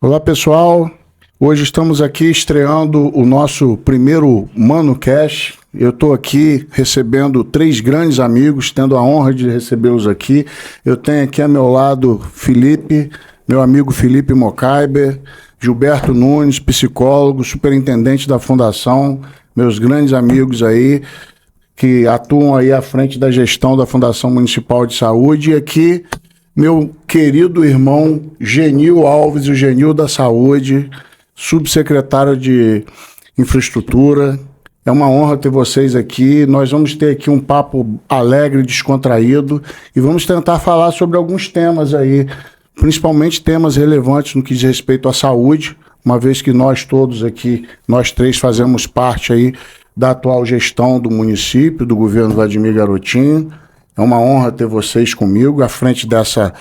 Olá pessoal, hoje estamos aqui estreando o nosso primeiro ManoCast. Eu estou aqui recebendo 3 grandes amigos, tendo a honra de recebê-los aqui. Eu tenho aqui ao meu lado Felipe, meu amigo Felipe Mocaiber, Gilberto Nunes, psicólogo, superintendente da Fundação, meus grandes amigos aí, que atuam aí à frente da gestão da Fundação Municipal de Saúde. E aqui, meu querido irmão Genil Alves, o Genil da Saúde, subsecretário de Infraestrutura. É uma honra ter vocês aqui. Nós vamos ter aqui um papo alegre, descontraído, e vamos tentar falar sobre alguns temas aí, principalmente temas relevantes no que diz respeito à saúde, uma vez que nós todos aqui, nós 3 fazemos parte aí da atual gestão do município, do governo Vladimir Garotinho. É uma honra ter vocês comigo à frente dessa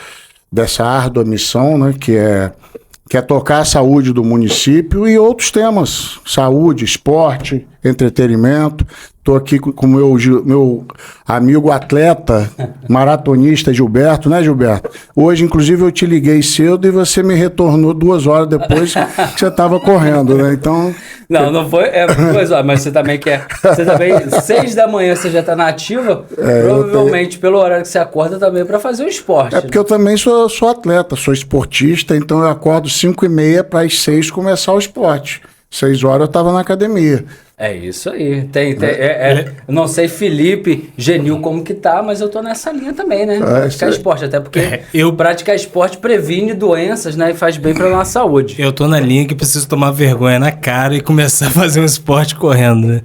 árdua missão, né, que é tocar a saúde do município e outros temas, saúde, esporte, entretenimento. Estou aqui com o meu amigo atleta, maratonista Gilberto, né, Gilberto? Hoje, inclusive, eu te liguei cedo e você me retornou 2 horas depois que você estava correndo, né? Então... Não foi 2 horas, mas você também quer... Você também, 6 da manhã você já está na ativa, provavelmente pelo horário que você acorda também para fazer o esporte. É porque eu também sou atleta, sou esportista, então eu acordo 5h30 para as 6 começar o esporte. 6 horas eu estava na academia. É isso aí. Eu não sei, Felipe, Genil, como que tá, mas eu tô nessa linha também, né? Praticar esporte, até porque praticar esporte previne doenças, né? E faz bem pra nossa saúde. Eu tô na linha que preciso tomar vergonha na cara e começar a fazer um esporte correndo, né?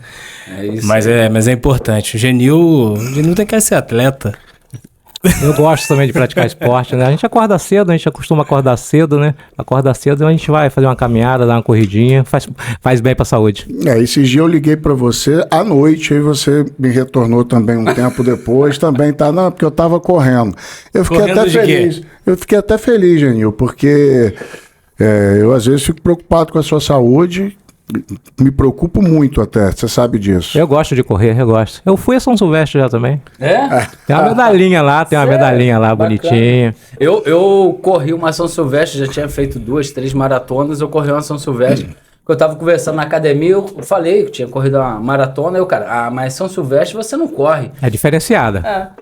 É isso. Mas é importante. O Genil tem que ser atleta. Eu gosto também de praticar esporte, né? A gente acorda cedo, a gente acostuma acordar cedo, né? Acorda cedo, a gente vai fazer uma caminhada, dar uma corridinha, faz bem pra saúde. Esses dias eu liguei pra você à noite, aí você me retornou também um tempo depois, também tá, não, porque eu tava correndo. Eu fiquei Correndo até feliz. Quê? Eu fiquei até feliz, Genil, porque eu às vezes fico preocupado com a sua saúde. Me preocupo muito até, você sabe disso. Eu gosto de correr, eu gosto. Eu fui a São Silvestre já também. É? Tem uma medalhinha lá, Bacana. bonitinha. Eu corri uma São Silvestre, já tinha feito 2, 3 maratonas, eu corri uma São Silvestre. Eu tava conversando na academia, eu falei que tinha corrido uma maratona, e o cara, mas São Silvestre você não corre. É diferenciada.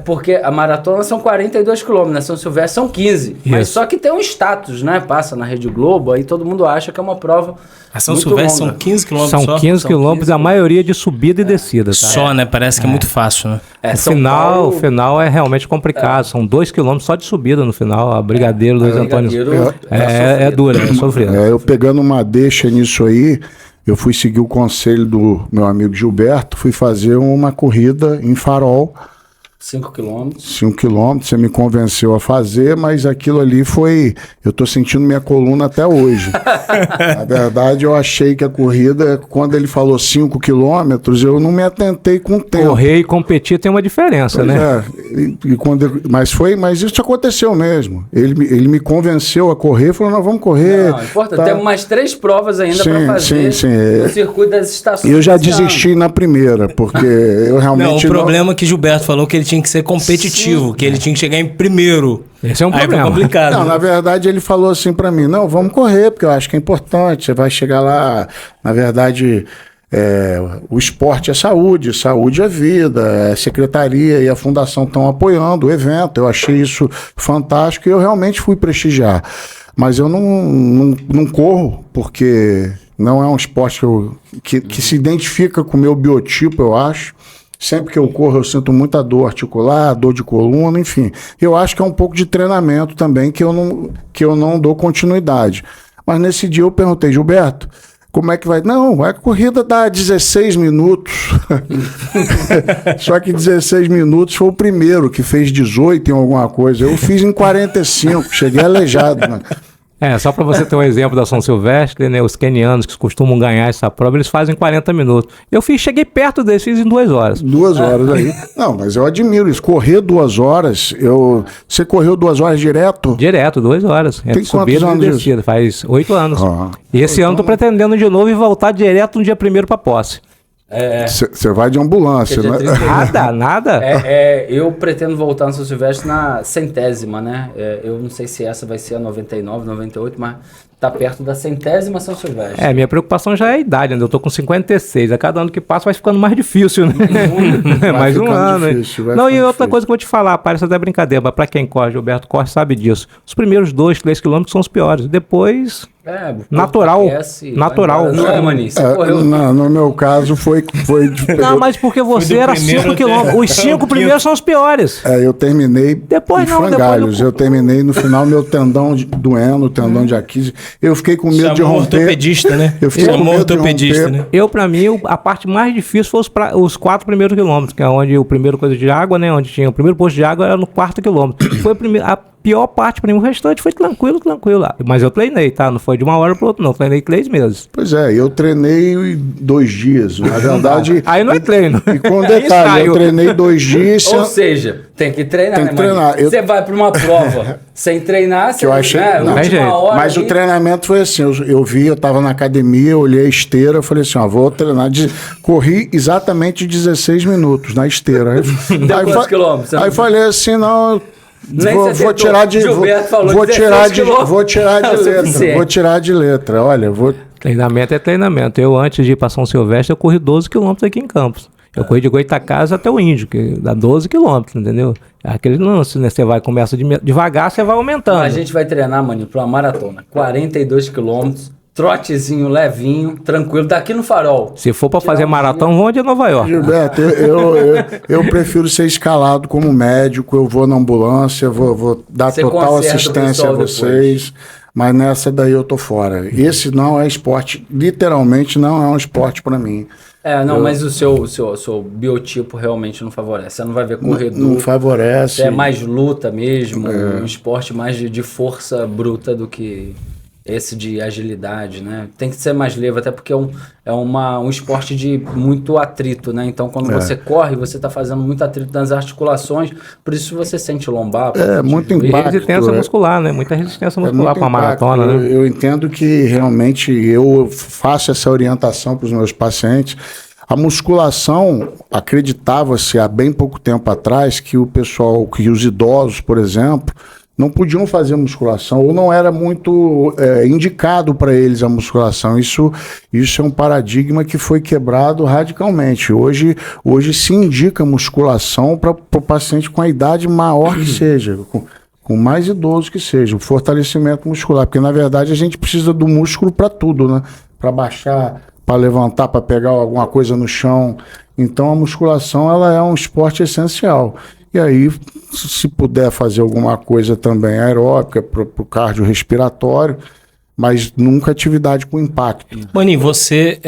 Porque a maratona são 42 quilômetros, né? São Silvestre são 15. Mas só que tem um status, né? Passa na Rede Globo, aí todo mundo acha que é uma prova. A São Silvestre são 15 quilômetros só? São 15 quilômetros, a maioria de subida e descida. Tá? Só, né? Parece que é muito fácil, né? O final é realmente complicado. São 2 quilômetros só de subida no final. A Brigadeiro, Luiz Antônio. É dura, é sofrida. Eu pegando uma deixa nisso aí, eu fui seguir o conselho do meu amigo Gilberto, fui fazer uma corrida em Farol. 5 quilômetros. 5 quilômetros, você me convenceu a fazer, mas aquilo ali foi... Eu tô sentindo minha coluna até hoje. Na verdade, eu achei que a corrida, quando ele falou 5 quilômetros, eu não me atentei com o tempo. Correr e competir tem uma diferença, né? Mas isso aconteceu mesmo. Ele me convenceu a correr, falou, nós vamos correr. Não importa, temos mais 3 provas ainda para fazer no circuito das estações. Eu já desisti na primeira, porque eu realmente... O problema é que Gilberto falou que ele tinha que ser competitivo, que ele tinha que chegar em primeiro. Esse é um problema. Aí foi complicado. Não, na verdade ele falou assim pra mim, não, vamos correr, porque eu acho que é importante, você vai chegar lá, na verdade, o esporte é saúde, saúde é vida, a secretaria e a fundação estão apoiando o evento, eu achei isso fantástico e eu realmente fui prestigiar. Mas eu não corro, porque não é um esporte que se identifica com o meu biotipo, eu acho. Sempre que eu corro, eu sinto muita dor articular, dor de coluna, enfim. Eu acho que é um pouco de treinamento também que eu não dou continuidade. Mas nesse dia eu perguntei, Gilberto, como é que vai? Não, a corrida dá 16 minutos. Só que 16 minutos foi o primeiro, que fez 18 em alguma coisa. Eu fiz em 45, cheguei aleijado, né? Só para você ter um exemplo da São Silvestre, né? Os quenianos que costumam ganhar essa prova, eles fazem 40 minutos. Cheguei perto deles, fiz em 2 horas. 2 horas aí. Não, mas eu admiro isso. Correr 2 horas, você correu 2 horas direto? Direto, 2 horas. Tem quantos anos descida, faz 8 anos. E esse ano tô pretendendo de novo e voltar direto no dia 1º para posse. Você vai de ambulância, né? Nada? Eu pretendo voltar no São Silvestre na 100ª, né? Eu não sei se essa vai ser a 99, 98, mas tá perto da 100ª São Silvestre. Minha preocupação já é a idade, né? Eu tô com 56. A cada ano que passa vai ficando mais difícil, né? Mais um ano. Não, e outra coisa que eu vou te falar, parece até brincadeira, mas pra quem corre, Gilberto corre, sabe disso. Os primeiros 2, 3 quilômetros são os piores. Depois... natural. Não é, Mani? No meu caso foi não, mas porque você era 5 quilômetros. Os 5 primeiros são os piores. Eu terminei depois em frangalhos. Eu terminei no final, meu tendão doendo, tendão de Aquiles. Eu fiquei com medo de romper. Ortopedista, né? Eu fiquei com medo de romper. Né? Pra mim, a parte mais difícil foi os 4 primeiros quilômetros, que é onde o primeiro coisa de água, né? Onde tinha o primeiro posto de água era no 4º quilômetro. Foi a pior parte para mim, o restante foi tranquilo. Mas eu treinei, tá? Não foi de uma hora para outra, não. Eu treinei 3 meses. Pois eu treinei 2 dias. Na verdade... Aí não é treino. E com detalhe, eu treinei 2 dias... Ou seja, tem que treinar, tem que treinar. Você vai para uma prova sem treinar, você... Eu achei... Mas o treinamento foi assim, eu tava na academia, eu olhei a esteira, eu falei assim, vou treinar. Corri exatamente 16 minutos na esteira. Deu quantos quilômetros? Aí falei assim, não... Vou tirar de letra. Olha, Treinamento é treinamento. Eu, antes de ir para São Silvestre, eu corri 12 quilômetros aqui em Campos. Eu corri de Goitacazes até o Índio, que dá 12 quilômetros, entendeu? Aquele lance, né? Você começa devagar, você vai aumentando. A gente vai treinar, Mani, para uma maratona. 42 quilômetros. Trotezinho levinho, tranquilo, daqui no Farol. Se for para fazer maratona, vamos de Nova York. Gilberto, eu prefiro ser escalado como médico, eu vou na ambulância, vou dar total assistência a vocês, mas nessa daí eu tô fora. Esse não é esporte, literalmente não é um esporte para mim. Mas o seu biotipo realmente não favorece. Você não vai ver corredor. Não favorece. É mais luta mesmo, um esporte mais de força bruta do que... esse de agilidade, né? Tem que ser mais leve, até porque é um esporte de muito atrito, né? Então, quando você corre, você está fazendo muito atrito nas articulações, por isso você sente lombar. Muito impacto. Resistência muscular, né? Muita resistência muscular para a maratona, né? Eu entendo que realmente eu faço essa orientação para os meus pacientes. A musculação, acreditava-se há bem pouco tempo atrás que o pessoal, que os idosos, por exemplo, não podiam fazer musculação ou não era muito indicado para eles a musculação. Isso é um paradigma que foi quebrado radicalmente. Hoje se indica musculação para o paciente com a idade maior que seja, com mais idoso que seja, o fortalecimento muscular, porque na verdade a gente precisa do músculo para tudo, né? Para baixar, para levantar, para pegar alguma coisa no chão. Então a musculação ela é um esporte essencial. E aí, se puder fazer alguma coisa também aeróbica para o cardiorrespiratório, mas nunca atividade com impacto. Mani, você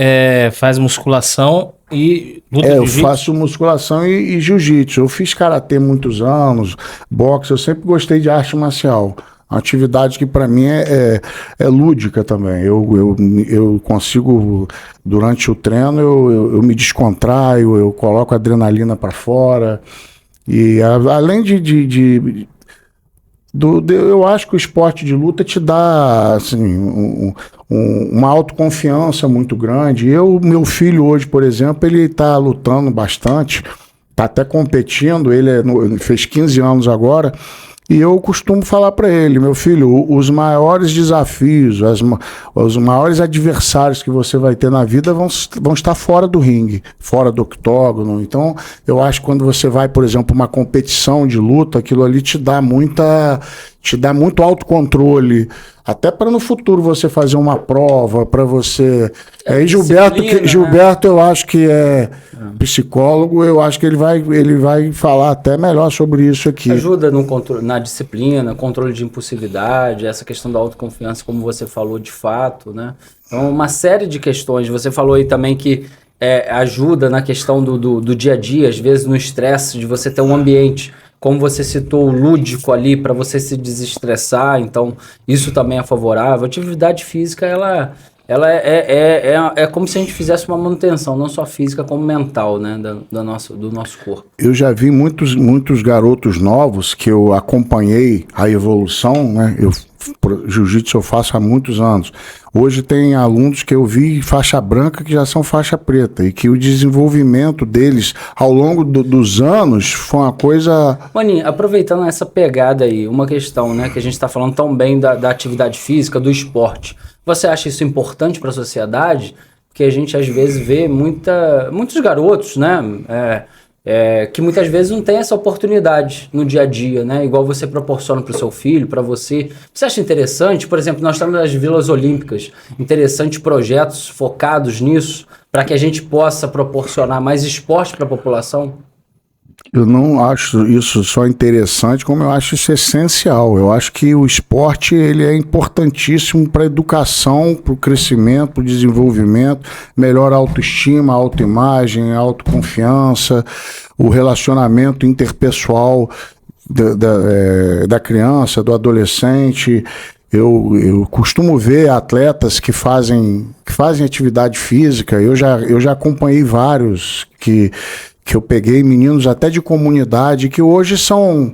faz musculação e luta jiu-jitsu? Eu faço musculação e jiu-jitsu. Eu fiz karatê muitos anos, boxe, eu sempre gostei de arte marcial. Uma atividade que para mim é lúdica também. Eu consigo, durante o treino, eu me descontraio, eu coloco a adrenalina para fora. E além eu acho que o esporte de luta te dá assim, uma autoconfiança muito grande. Meu filho hoje, por exemplo, ele está lutando bastante, está até competindo, ele fez 15 anos agora. E eu costumo falar para ele, meu filho, os maiores desafios, os maiores adversários que você vai ter na vida vão estar fora do ringue, fora do octógono. Então, eu acho que quando você vai, por exemplo, uma competição de luta, aquilo ali te dá muito autocontrole, até para no futuro você fazer uma prova, para você... Gilberto, eu acho que é psicólogo, eu acho que ele vai falar até melhor sobre isso aqui. Ajuda na disciplina, controle de impulsividade, essa questão da autoconfiança, como você falou de fato, né? Então, uma série de questões. Você falou aí também que ajuda na questão do dia a dia, às vezes no estresse, de você ter um ambiente, como você citou, o lúdico ali, para você se desestressar, então isso também é favorável. A atividade física, ela é como se a gente fizesse uma manutenção, não só física, como mental, né, do nosso corpo. Eu já vi muitos garotos novos que eu acompanhei a evolução, né? Eu Jiu-jitsu eu faço há muitos anos. Hoje tem alunos que eu vi faixa branca que já são faixa preta e que o desenvolvimento deles ao longo dos anos foi uma coisa... Maninho, aproveitando essa pegada aí, uma questão, né, que a gente está falando tão bem da atividade física, do esporte. Você acha isso importante para a sociedade? Porque a gente às vezes vê muitos garotos, né, que muitas vezes não tem essa oportunidade no dia a dia, né? Igual você proporciona para o seu filho, para você. Você acha interessante? Por exemplo, nós estamos nas Vilas Olímpicas, interessantes projetos focados nisso, para que a gente possa proporcionar mais esporte para a população? Eu não acho isso só interessante, como eu acho isso essencial. Eu acho que o esporte ele é importantíssimo para a educação, para o crescimento, para o desenvolvimento, melhor autoestima, autoimagem, autoconfiança, o relacionamento interpessoal da criança, do adolescente. Eu costumo ver atletas que fazem atividade física. Eu já acompanhei vários que eu peguei, meninos até de comunidade, que hoje são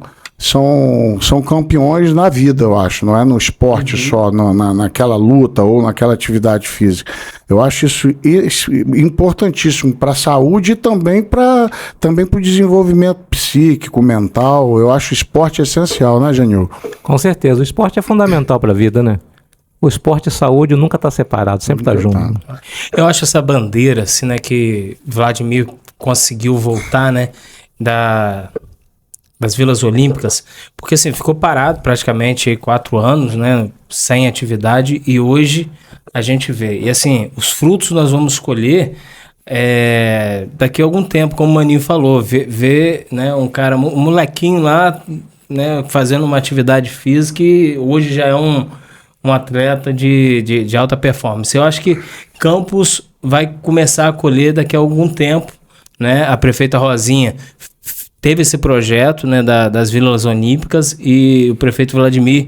campeões na vida, eu acho, não é no esporte só, naquela luta ou naquela atividade física. Eu acho isso importantíssimo para a saúde e também para o desenvolvimento psíquico, mental. Eu acho o esporte essencial, né, Genil? Com certeza, o esporte é fundamental para a vida, né? O esporte e saúde nunca tá separado, sempre tá junto. Eu acho essa bandeira, assim, né, que Vladimir conseguiu voltar, né, das Vilas Olímpicas, porque assim, ficou parado praticamente 4 anos, né, sem atividade, e hoje a gente vê. E assim, os frutos nós vamos colher daqui a algum tempo, como o Maninho falou, ver né, um molequinho lá, né, fazendo uma atividade física e hoje já é um atleta de alta performance. Eu acho que Campos vai começar a colher daqui a algum tempo, né? A prefeita Rosinha teve esse projeto, né, das Vilas Olímpicas, e o prefeito Vladimir,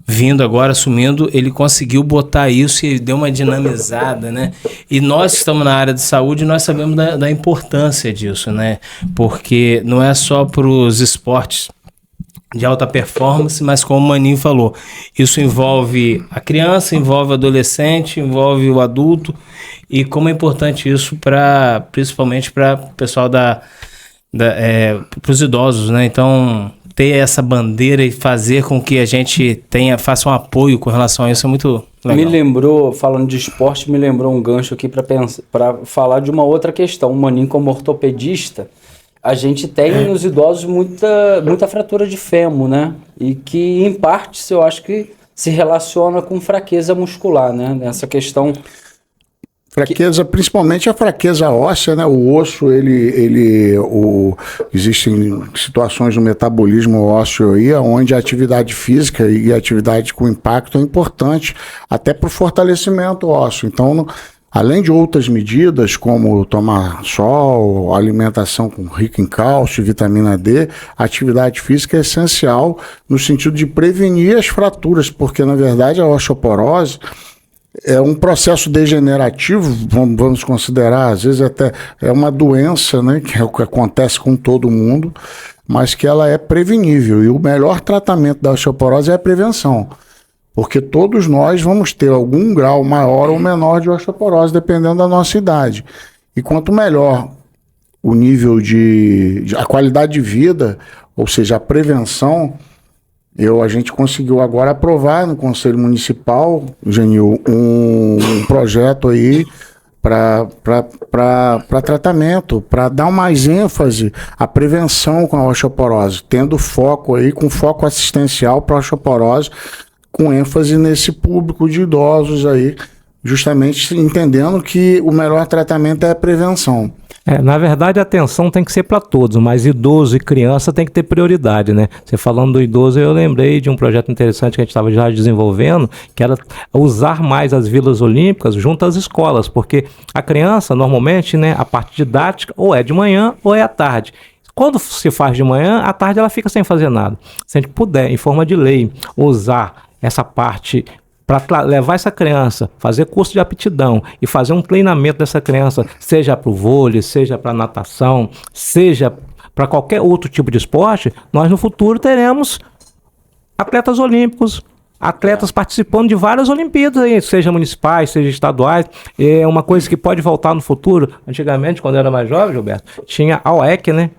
vindo agora, assumindo, ele conseguiu botar isso e deu uma dinamizada, né? E nós que estamos na área de saúde, nós sabemos da importância disso, né? Porque não é só para os esportes de alta performance, mas como o Maninho falou, isso envolve a criança, envolve o adolescente, envolve o adulto, e como é importante isso principalmente para o pessoal para os idosos, né? Então, ter essa bandeira e fazer com que a gente faça um apoio com relação a isso é muito legal. Me lembrou, falando de esporte, me lembrou um gancho aqui para falar de uma outra questão. O Maninho, como ortopedista, a gente tem nos idosos muita fratura de fêmur, né? E que, em parte, eu acho que se relaciona com fraqueza muscular, né? Nessa questão... Fraqueza, principalmente a fraqueza óssea, né? O osso, existem situações no metabolismo ósseo aí, onde a atividade física e a atividade com impacto é importante até para o fortalecimento ósseo. Então, além de outras medidas, como tomar sol, alimentação rica em cálcio e vitamina D, a atividade física é essencial no sentido de prevenir as fraturas, porque, na verdade, a osteoporose é um processo degenerativo, vamos considerar, às vezes até é uma doença, né, que é o que acontece com todo mundo, mas que ela é prevenível. E o melhor tratamento da osteoporose é a prevenção, porque todos nós vamos ter algum grau maior ou menor de osteoporose, dependendo da nossa idade. E quanto melhor o nível a qualidade de vida, ou seja, a prevenção, a gente conseguiu agora aprovar no Conselho Municipal, Genil, um projeto aí para tratamento, para dar mais ênfase à prevenção com a osteoporose, tendo foco aí, com foco assistencial para a osteoporose, com ênfase nesse público de idosos aí, justamente entendendo que o melhor tratamento é a prevenção. Na verdade, a atenção tem que ser para todos, mas idoso e criança tem que ter prioridade, né? Você falando do idoso, eu lembrei de um projeto interessante que a gente estava já desenvolvendo, que era usar mais as Vilas Olímpicas junto às escolas, porque a criança, normalmente, né, a parte didática ou é de manhã ou é à tarde. Quando se faz de manhã, à tarde ela fica sem fazer nada. Se a gente puder, em forma de lei, usar essa parte para levar essa criança, fazer curso de aptidão e fazer um treinamento dessa criança, seja para o vôlei, seja para natação, seja para qualquer outro tipo de esporte, nós no futuro teremos atletas olímpicos, atletas participando de várias Olimpíadas, aí, seja municipais, seja estaduais. É uma coisa que pode voltar no futuro. Antigamente, quando eu era mais jovem, Gilberto, tinha a OEC, né?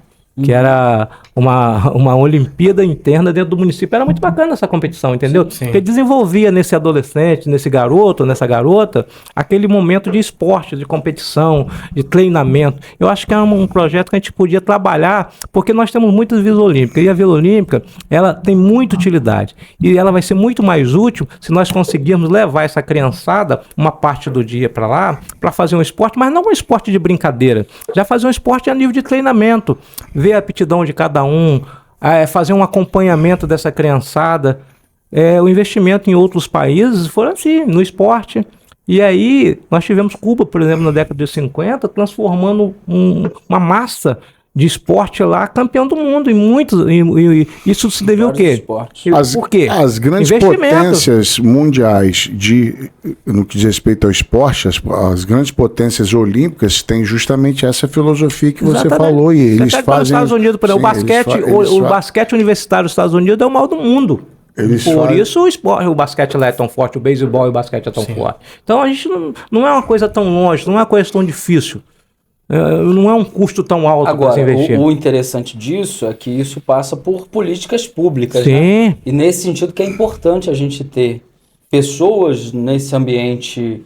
Que era uma Olimpíada interna dentro do município. Era muito bacana essa competição, entendeu? Sim. Porque desenvolvia nesse adolescente, nesse garoto, nessa garota, aquele momento de esporte, de competição, de treinamento. Eu acho que é um projeto que a gente podia trabalhar, porque nós temos muitas Vilas Olímpicas, e a Vila Olímpica, ela tem muita utilidade. E ela vai ser muito mais útil se nós conseguirmos levar essa criançada uma parte do dia para lá, para fazer um esporte, mas não um esporte de brincadeira, já fazer um esporte a nível de treinamento, ver a aptidão de cada um, fazer um acompanhamento dessa criançada. O investimento em outros países foram assim, no esporte. E aí nós tivemos Cuba, por exemplo, na década de 50, transformando uma massa de esporte lá, campeão do mundo em muitos. E isso se devia ao quê? Por quê? As grandes potências mundiais no que diz respeito ao esporte, as grandes potências olímpicas têm justamente essa filosofia que você falou. E eles fazem. Nos Estados Unidos, por exemplo, o basquete universitário dos Estados Unidos é o maior do mundo. Isso o esporte, o basquete lá é tão forte, o beisebol e o basquete é tão forte. Então a gente não é uma coisa tão longe, não é uma coisa tão difícil. Não é um custo tão alto para se investir. O interessante disso é que isso passa por políticas públicas. Sim. Né? E nesse sentido que é importante a gente ter pessoas nesse ambiente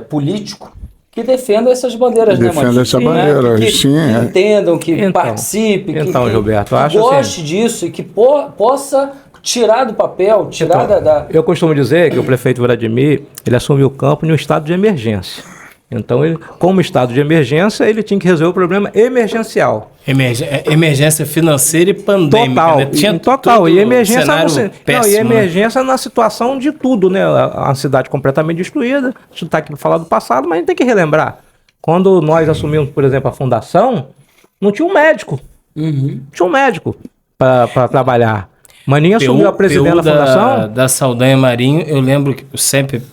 político que defendam essas bandeiras, defendam essa bandeira, que sim. Entendam, que participem, que Gilberto, que goste disso e que possa tirar do papel, da... Eu costumo dizer que o prefeito Vladimir, ele assumiu o campo em um estado de emergência. Então, ele, como estado de emergência, ele tinha que resolver o problema emergencial. Emergência financeira e pandêmica. Total, né? Tinha total. E emergência, péssimo, e emergência na situação de tudo, né? A cidade completamente destruída. A gente está aqui para falar do passado, mas a gente tem que relembrar. Quando nós assumimos, por exemplo, a fundação, não tinha um médico. Tinha um médico para trabalhar. Maninho assumiu a presidência da fundação. Da Saldanha Marinho, eu lembro que eu sempre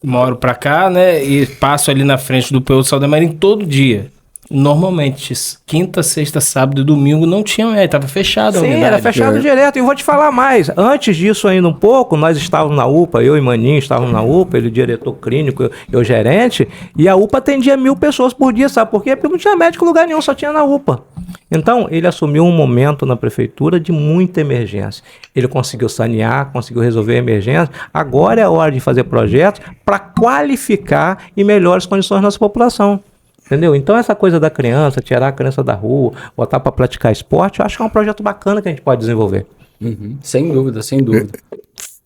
moro pra cá, né? E passo ali na frente do PU do Saldanha Marinho todo dia. Normalmente, quinta, sexta, sábado e domingo não tinha, estava fechado a unidade. Sim, era fechado direto. E vou te falar mais. Antes disso ainda um pouco, nós estávamos na UPA, eu e Maninho estávamos na UPA, ele diretor clínico, eu gerente, e a UPA atendia 1.000 pessoas por dia, sabe por quê? Porque não tinha médico em lugar nenhum, só tinha na UPA. Então, ele assumiu um momento na prefeitura de muita emergência. Ele conseguiu sanear, conseguiu resolver a emergência. Agora é a hora de fazer projetos para qualificar em melhores condições da nossa população. Entendeu? Então essa coisa da criança, tirar a criança da rua, botar para praticar esporte, eu acho que é um projeto bacana que a gente pode desenvolver. Sem dúvida, sem dúvida.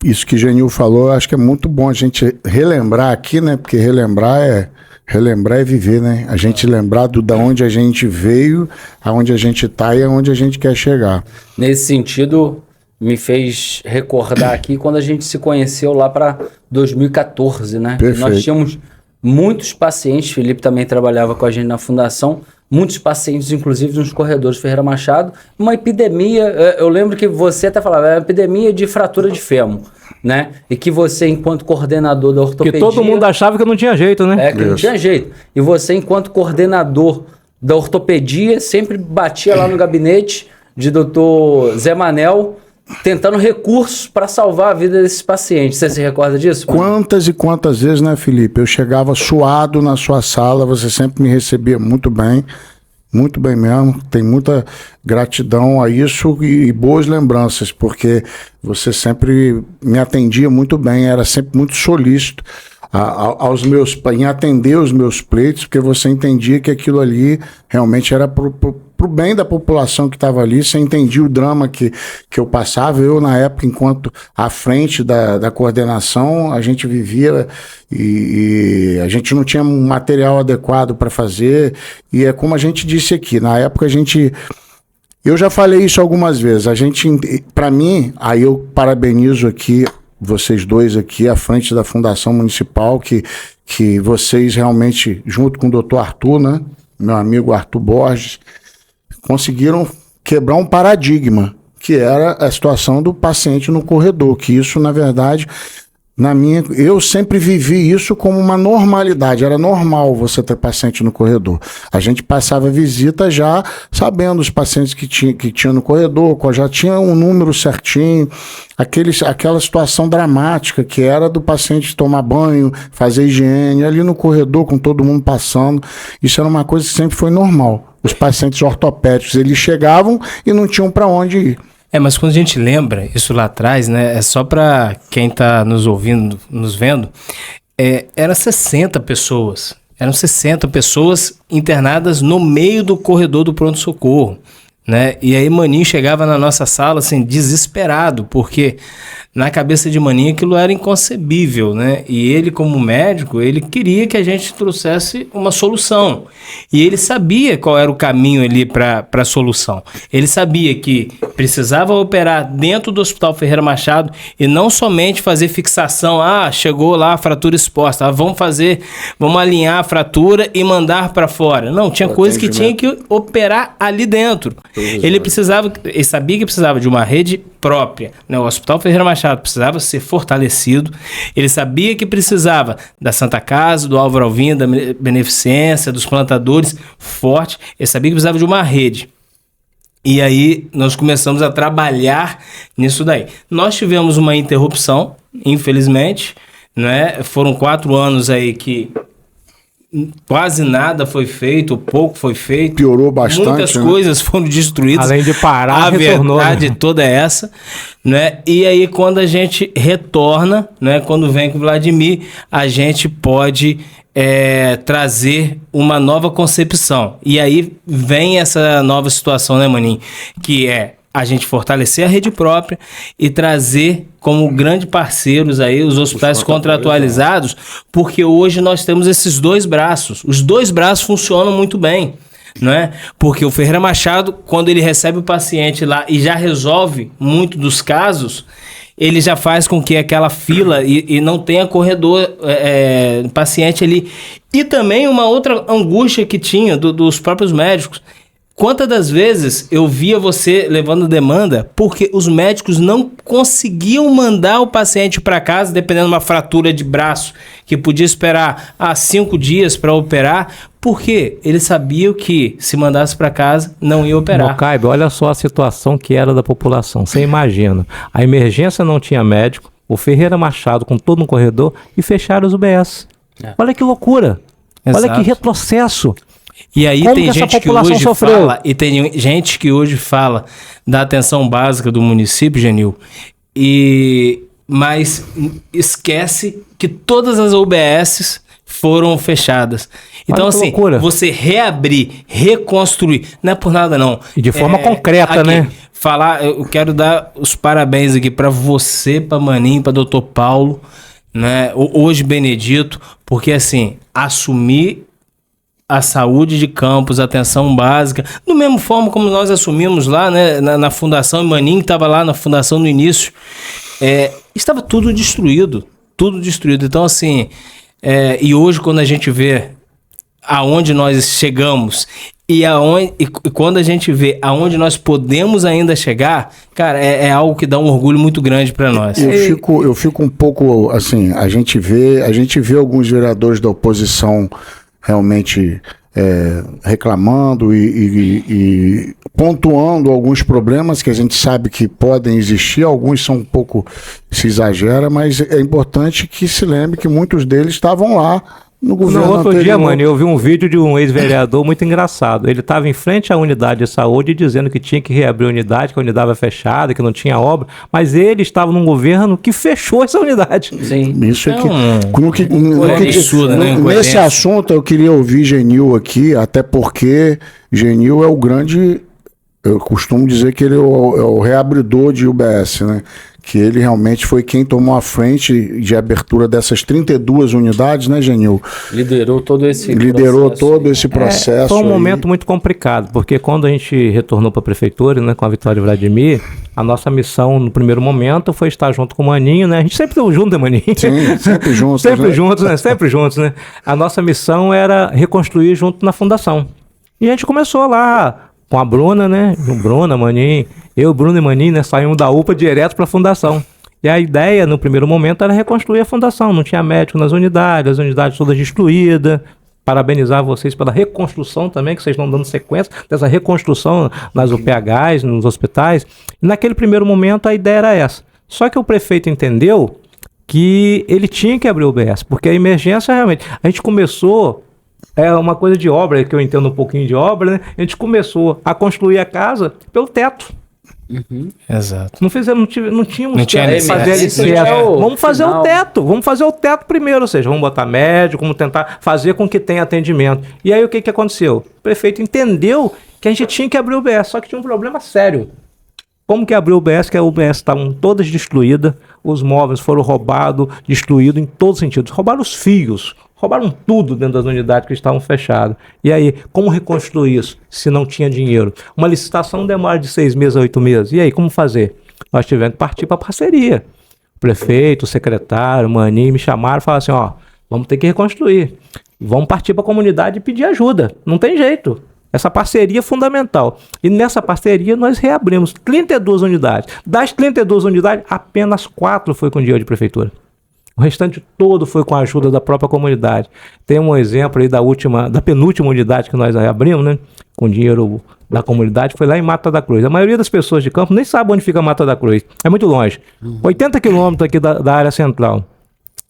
Isso que Genil falou, eu acho que é muito bom a gente relembrar aqui, né? Porque relembrar é viver, né? A gente lembrar da onde a gente veio, aonde a gente está e aonde a gente quer chegar. Nesse sentido, me fez recordar aqui quando a gente se conheceu lá para 2014, né? Perfeito. Nós tínhamos muitos pacientes, Felipe também trabalhava com a gente na fundação, muitos pacientes, inclusive nos corredores Ferreira Machado, uma epidemia, eu lembro que você até falava, é uma epidemia de fratura de fêmur, né? E que você, enquanto coordenador da ortopedia... Que todo mundo achava que não tinha jeito, né? Que não tinha jeito. E você, enquanto coordenador da ortopedia, sempre batia lá no gabinete de doutor Zé Manel, tentando recursos para salvar a vida desses pacientes. Você se recorda disso? Quantas e quantas vezes, né, Felipe? Eu chegava suado na sua sala, você sempre me recebia muito bem mesmo. Tem muita gratidão a isso e boas lembranças, porque você sempre me atendia muito bem, era sempre muito solícito em atender os meus pleitos, porque você entendia que aquilo ali realmente era pro bem da população que estava ali. Você entendia o drama que eu passava. Eu, na época, enquanto à frente da coordenação, a gente vivia e a gente não tinha um material adequado para fazer. E é como a gente disse aqui, na época eu já falei isso algumas vezes, para mim, aí eu parabenizo aqui vocês dois aqui à frente da Fundação Municipal, que vocês realmente, junto com o doutor Arthur, né, meu amigo Arthur Borges, conseguiram quebrar um paradigma, que era a situação do paciente no corredor, que isso, na verdade, Eu sempre vivi isso como uma normalidade, era normal você ter paciente no corredor. A gente passava visita já sabendo os pacientes que tinha no corredor, já tinha um número certinho, aquela situação dramática que era do paciente tomar banho, fazer higiene, ali no corredor com todo mundo passando, isso era uma coisa que sempre foi normal. Os pacientes ortopédicos, eles chegavam e não tinham para onde ir. Mas quando a gente lembra isso lá atrás, né? É só para quem está nos ouvindo, nos vendo, eram 60 pessoas. Eram 60 pessoas internadas no meio do corredor do pronto-socorro, né? E aí Maninho chegava na nossa sala, assim, desesperado, porque na cabeça de Maninho aquilo era inconcebível, né? E ele, como médico, ele queria que a gente trouxesse uma solução. E ele sabia qual era o caminho ali para a solução. Ele sabia que precisava operar dentro do Hospital Ferreira Machado e não somente fazer fixação. Chegou lá a fratura exposta, vamos alinhar a fratura e mandar para fora. Não, tinha coisa que tinha que operar ali dentro. Ele sabia que precisava de uma rede própria, né? O Hospital Ferreira Machado precisava ser fortalecido. Ele sabia que precisava da Santa Casa, do Álvaro Alvim, da Beneficência, dos plantadores forte. Ele sabia que precisava de uma rede. E aí nós começamos a trabalhar nisso daí. Nós tivemos uma interrupção, infelizmente, né? Foram 4 anos aí que quase nada foi feito, pouco foi feito. Piorou bastante. Muitas coisas foram destruídas. Além de parar, a verdade toda é essa, né? E aí quando a gente retorna, né? Quando vem com o Vladimir, a gente pode trazer uma nova concepção. E aí vem essa nova situação, né, Maninho? Que é a gente fortalecer a rede própria e trazer como grande parceiros aí os hospitais contratualizados, porque hoje nós temos esses 2 braços. Os 2 braços funcionam muito bem, não é? Porque o Ferreira Machado, quando ele recebe o paciente lá e já resolve muito dos casos, ele já faz com que aquela fila e não tenha corredor paciente ali. E também uma outra angústia que tinha dos próprios médicos. Quantas das vezes eu via você levando demanda porque os médicos não conseguiam mandar o paciente para casa, dependendo de uma fratura de braço, que podia esperar 5 dias para operar, porque eles sabiam que se mandasse para casa não ia operar. Mocaibe, olha só a situação que era da população. Você imagina, a emergência não tinha médico, o Ferreira Machado com todo um corredor e fecharam os UBS. Olha que loucura, Exato. Olha que retrocesso. E aí tem gente que hoje fala, e tem gente que hoje fala da atenção básica do município, Genil, mas esquece que todas as UBSs foram fechadas. Então, assim, loucura. Você reabrir, reconstruir, não é por nada não. E de forma concreta, aqui, né? Eu quero dar os parabéns aqui para você, para Maninho, para Dr. Paulo, né? Hoje Benedito, porque assim, assumir a saúde de Campos, a atenção básica, do mesmo forma como nós assumimos lá, né, na fundação, e Maninho que estava lá na fundação no início, estava tudo destruído. Então, assim, e hoje quando a gente vê aonde nós chegamos e quando a gente vê aonde nós podemos ainda chegar, cara, é algo que dá um orgulho muito grande para nós. Eu fico um pouco, assim, a gente vê alguns vereadores da oposição realmente reclamando e pontuando alguns problemas que a gente sabe que podem existir, alguns são um pouco, se exagera, mas é importante que se lembre que muitos deles estavam lá no governo outro anterior. Dia, mano, eu vi um vídeo de um ex-vereador muito engraçado. Ele estava em frente à unidade de saúde dizendo que tinha que reabrir a unidade, que a unidade estava fechada, que não tinha obra, mas ele estava num governo que fechou essa unidade. Sim. Isso é nesse assunto eu queria ouvir Genil aqui, até porque Genil é o grande, eu costumo dizer que ele é o reabridor de UBS, né? Que ele realmente foi quem tomou a frente de abertura dessas 32 unidades, né, Genil? Liderou todo esse processo. Foi um momento muito complicado, porque quando a gente retornou para a prefeitura, né, com a Vitória e Vladimir, a nossa missão no primeiro momento foi estar junto com o Maninho, né? A gente sempre esteve junto, né, Maninho? Sim, sempre juntos. Sempre juntos, né? A nossa missão era reconstruir junto na fundação. E a gente começou lá com a Bruna, né? Bruna, Maninho, eu, Bruno e Maninho, né? Saímos da UPA direto para a fundação. E a ideia, no primeiro momento, era reconstruir a fundação. Não tinha médico nas unidades, as unidades todas destruídas. Parabenizar vocês pela reconstrução também, que vocês estão dando sequência dessa reconstrução nas UPHs, nos hospitais. E naquele primeiro momento, a ideia era essa. Só que o prefeito entendeu que ele tinha que abrir o UBS, porque a emergência realmente... A gente começou... É uma coisa de obra, que eu entendo um pouquinho de obra, né? A gente começou a construir a casa pelo teto. Exato. Não tínhamos que fazer alicerce. Vamos fazer o teto. Vamos fazer o teto primeiro, ou seja, vamos botar médico, vamos tentar fazer com que tenha atendimento. E aí o que aconteceu? O prefeito entendeu que a gente tinha que abrir o UBS, só que tinha um problema sério. Como que abriu o UBS? Que a UBS estavam todas destruídas, os móveis foram roubados, destruídos em todos os sentidos. Roubaram os fios, roubaram tudo dentro das unidades que estavam fechadas. E aí, como reconstruir isso se não tinha dinheiro? Uma licitação demora de 6 meses a 8 meses. E aí, como fazer? Nós tivemos que partir para parceria. O prefeito, o secretário, o Maninho me chamaram e falaram assim, ó, vamos ter que reconstruir. Vamos partir para a comunidade e pedir ajuda. Não tem jeito. Essa parceria é fundamental. E nessa parceria nós reabrimos 32 unidades. Das 32 unidades, apenas 4 foi com dinheiro de prefeitura. O restante todo foi com a ajuda da própria comunidade. Tem um exemplo aí da penúltima unidade que nós reabrimos, né? Com dinheiro da comunidade, foi lá em Mata da Cruz. A maioria das pessoas de campo nem sabe onde fica Mata da Cruz. É muito longe. 80 quilômetros aqui da área central.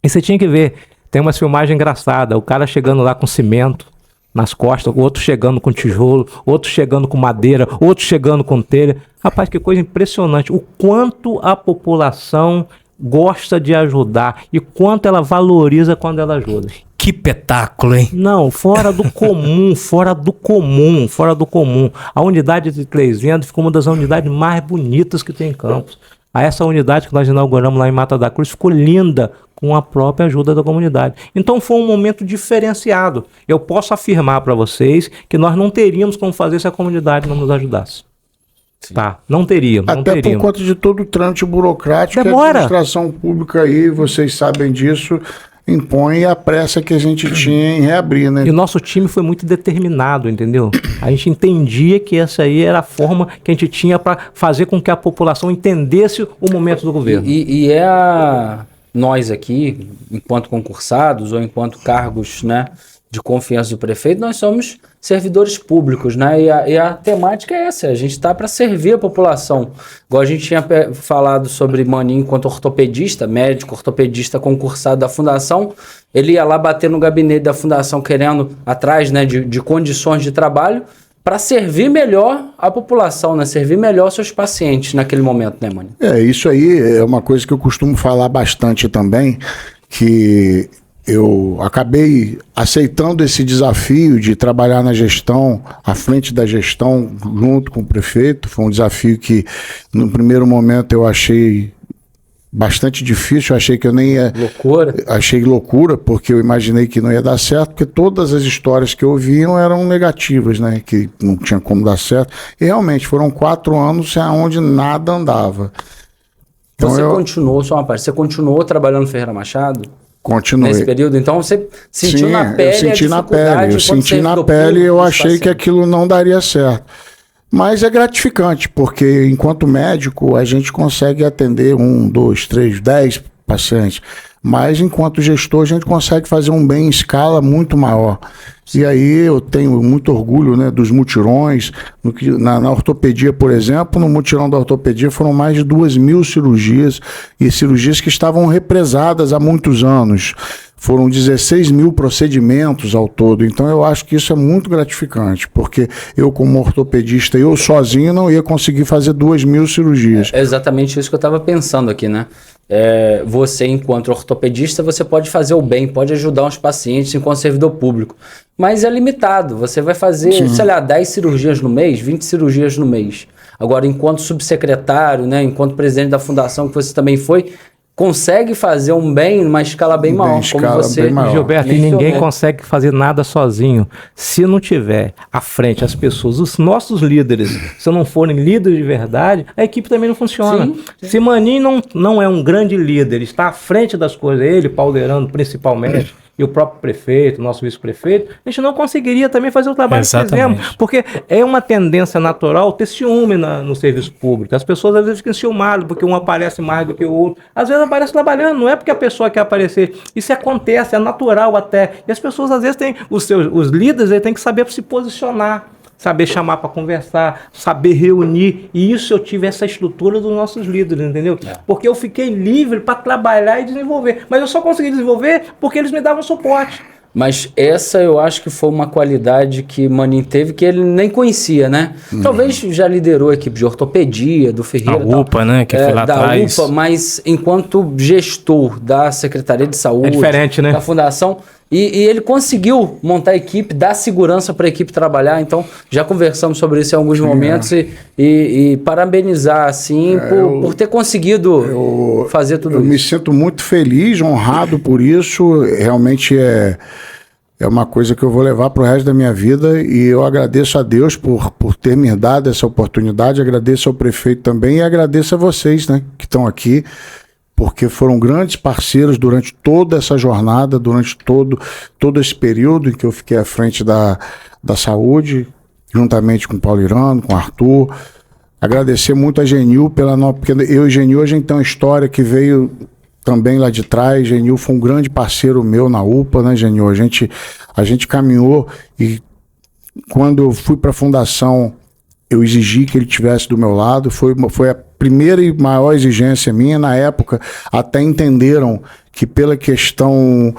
E você tinha que ver, tem umas filmagens engraçadas, o cara chegando lá com cimento nas costas, outro chegando com tijolo, outro chegando com madeira, outro chegando com telha. Rapaz, que coisa impressionante. O quanto a população gosta de ajudar e quanto ela valoriza quando ela ajuda. Que espetáculo, hein? Não, fora do comum, fora do comum. A unidade de 300 ficou uma das unidades mais bonitas que tem em Campos. Essa unidade que nós inauguramos lá em Mata da Cruz ficou linda com a própria ajuda da comunidade. Então foi um momento diferenciado. Eu posso afirmar para vocês que nós não teríamos como fazer se a comunidade não nos ajudasse. Sim. Tá, não teríamos. Até por conta de todo o trâmite burocrático, demora. A administração pública aí, vocês sabem disso, impõe a pressa que a gente tinha em reabrir, né? E o nosso time foi muito determinado, entendeu? A gente entendia que essa aí era a forma que a gente tinha para fazer com que a população entendesse o momento do governo. Nós aqui, enquanto concursados ou enquanto cargos, né, de confiança do prefeito, nós somos servidores públicos, né? E a temática é essa, a gente está para servir a população. Igual a gente tinha falado sobre Maninho enquanto ortopedista, médico, ortopedista concursado da fundação, ele ia lá bater no gabinete da fundação querendo, atrás, né, de condições de trabalho, para servir melhor a população, né? Servir melhor seus pacientes naquele momento, né, Maninho? Isso aí é uma coisa que eu costumo falar bastante também, que eu acabei aceitando esse desafio de trabalhar na gestão, à frente da gestão, junto com o prefeito. Foi um desafio que, no primeiro momento, eu achei bastante difícil, eu achei que eu nem ia... Achei loucura, porque eu imaginei que não ia dar certo, porque todas as histórias que eu ouviam eram negativas, né? Que não tinha como dar certo. E realmente, foram 4 anos onde nada andava. Então, você continuou trabalhando no Ferreira Machado? Continuei. Nesse período, então você sentiu na pele eu senti na pele e eu achei que aquilo não daria certo. Mas é gratificante, porque enquanto médico a gente consegue atender 1, 2, 3, 10 pacientes. Mas enquanto gestor a gente consegue fazer um bem em escala muito maior. E aí eu tenho muito orgulho, né, dos mutirões. Na ortopedia, por exemplo, no mutirão da ortopedia foram mais de 2.000 cirurgias, e cirurgias que estavam represadas há muitos anos. Foram 16.000 procedimentos ao todo. Então eu acho que isso é muito gratificante, porque eu como ortopedista, eu sozinho não ia conseguir fazer 2.000 cirurgias. É exatamente isso que eu estava pensando aqui, né? Você, enquanto ortopedista, você pode fazer o bem, pode ajudar os pacientes enquanto servidor público, mas é limitado. Você vai fazer, sei lá, 10 cirurgias no mês, 20 cirurgias no mês. Agora, enquanto subsecretário, né, enquanto presidente da fundação, que você também foi, consegue fazer um bem numa escala bem maior, como você... Gilberto, e ninguém consegue fazer nada sozinho. Se não tiver à frente as pessoas, os nossos líderes, se não forem líderes de verdade, a equipe também não funciona. Sim. Se Maninho não é um grande líder, está à frente das coisas, ele, Paulerano principalmente, e o próprio prefeito, nosso vice-prefeito, a gente não conseguiria também fazer o trabalho que fizemos. Porque é uma tendência natural ter ciúme no serviço público. As pessoas às vezes ficam ciumadas porque um aparece mais do que o outro. Às vezes aparece trabalhando, não é porque a pessoa quer aparecer. Isso acontece, é natural até. E as pessoas às vezes têm, os líderes têm que saber se posicionar, saber chamar para conversar, saber reunir. E isso eu tive essa estrutura dos nossos líderes, entendeu? Porque eu fiquei livre para trabalhar e desenvolver. Mas eu só consegui desenvolver porque eles me davam suporte. Mas essa eu acho que foi uma qualidade que Maninho teve que ele nem conhecia, né? Talvez já liderou a equipe de ortopedia, do Ferreira. A UPA, né? Que foi lá atrás. Da UPA, mas enquanto gestor da Secretaria de Saúde, diferente, né? Da Fundação, e ele conseguiu montar a equipe, dar segurança para a equipe trabalhar. Então, já conversamos sobre isso em alguns momentos e parabenizar, assim, por ter conseguido fazer tudo isso. Eu me sinto muito feliz, honrado por isso. Realmente é uma coisa que eu vou levar para o resto da minha vida e eu agradeço a Deus por ter me dado essa oportunidade, agradeço ao prefeito também e agradeço a vocês, né, que estão aqui, porque foram grandes parceiros durante toda essa jornada, durante todo esse período em que eu fiquei à frente da saúde, juntamente com o Paulo Irano, com o Arthur. Agradecer muito a Genil, porque eu e Genil, a gente tem uma história que veio também lá de trás. Genil foi um grande parceiro meu na UPA, né, Genil? A gente caminhou e quando eu fui para a fundação, eu exigi que ele estivesse do meu lado. Foi a primeira e maior exigência minha. Na época, até entenderam que pela questão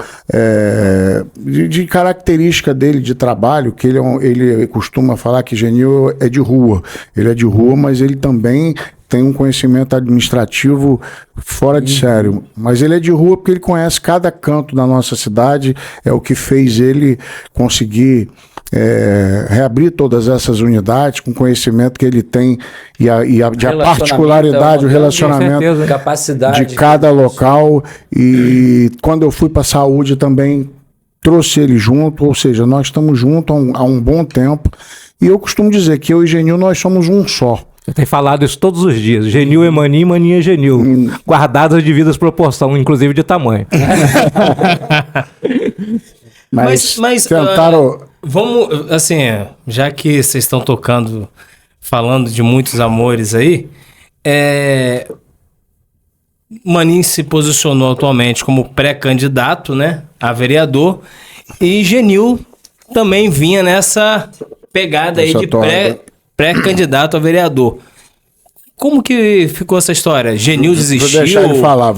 de característica dele de trabalho, que ele costuma falar que Genil é de rua. Ele é de rua, mas ele também tem um conhecimento administrativo fora de sério. Mas ele é de rua porque ele conhece cada canto da nossa cidade, é o que fez ele conseguir reabrir todas essas unidades com o conhecimento que ele tem e a particularidade, o relacionamento, capacidade de cada local. E quando eu fui para a saúde também trouxe ele junto, ou seja, nós estamos juntos há um bom tempo. E eu costumo dizer que eu e Genil, nós somos um só. Você tem falado isso todos os dias. Genil é Maninho, Maninho é Genil. Guardadas as devidas proporções, inclusive de tamanho. Mas tentaram... vamos, assim, já que vocês estão falando de muitos amores aí, Maninho se posicionou atualmente como pré-candidato, né, a vereador, e Genil também vinha nessa pegada aí de pré-candidato a vereador. Como que ficou essa história? Genil desistiu? Vou deixar ele falar.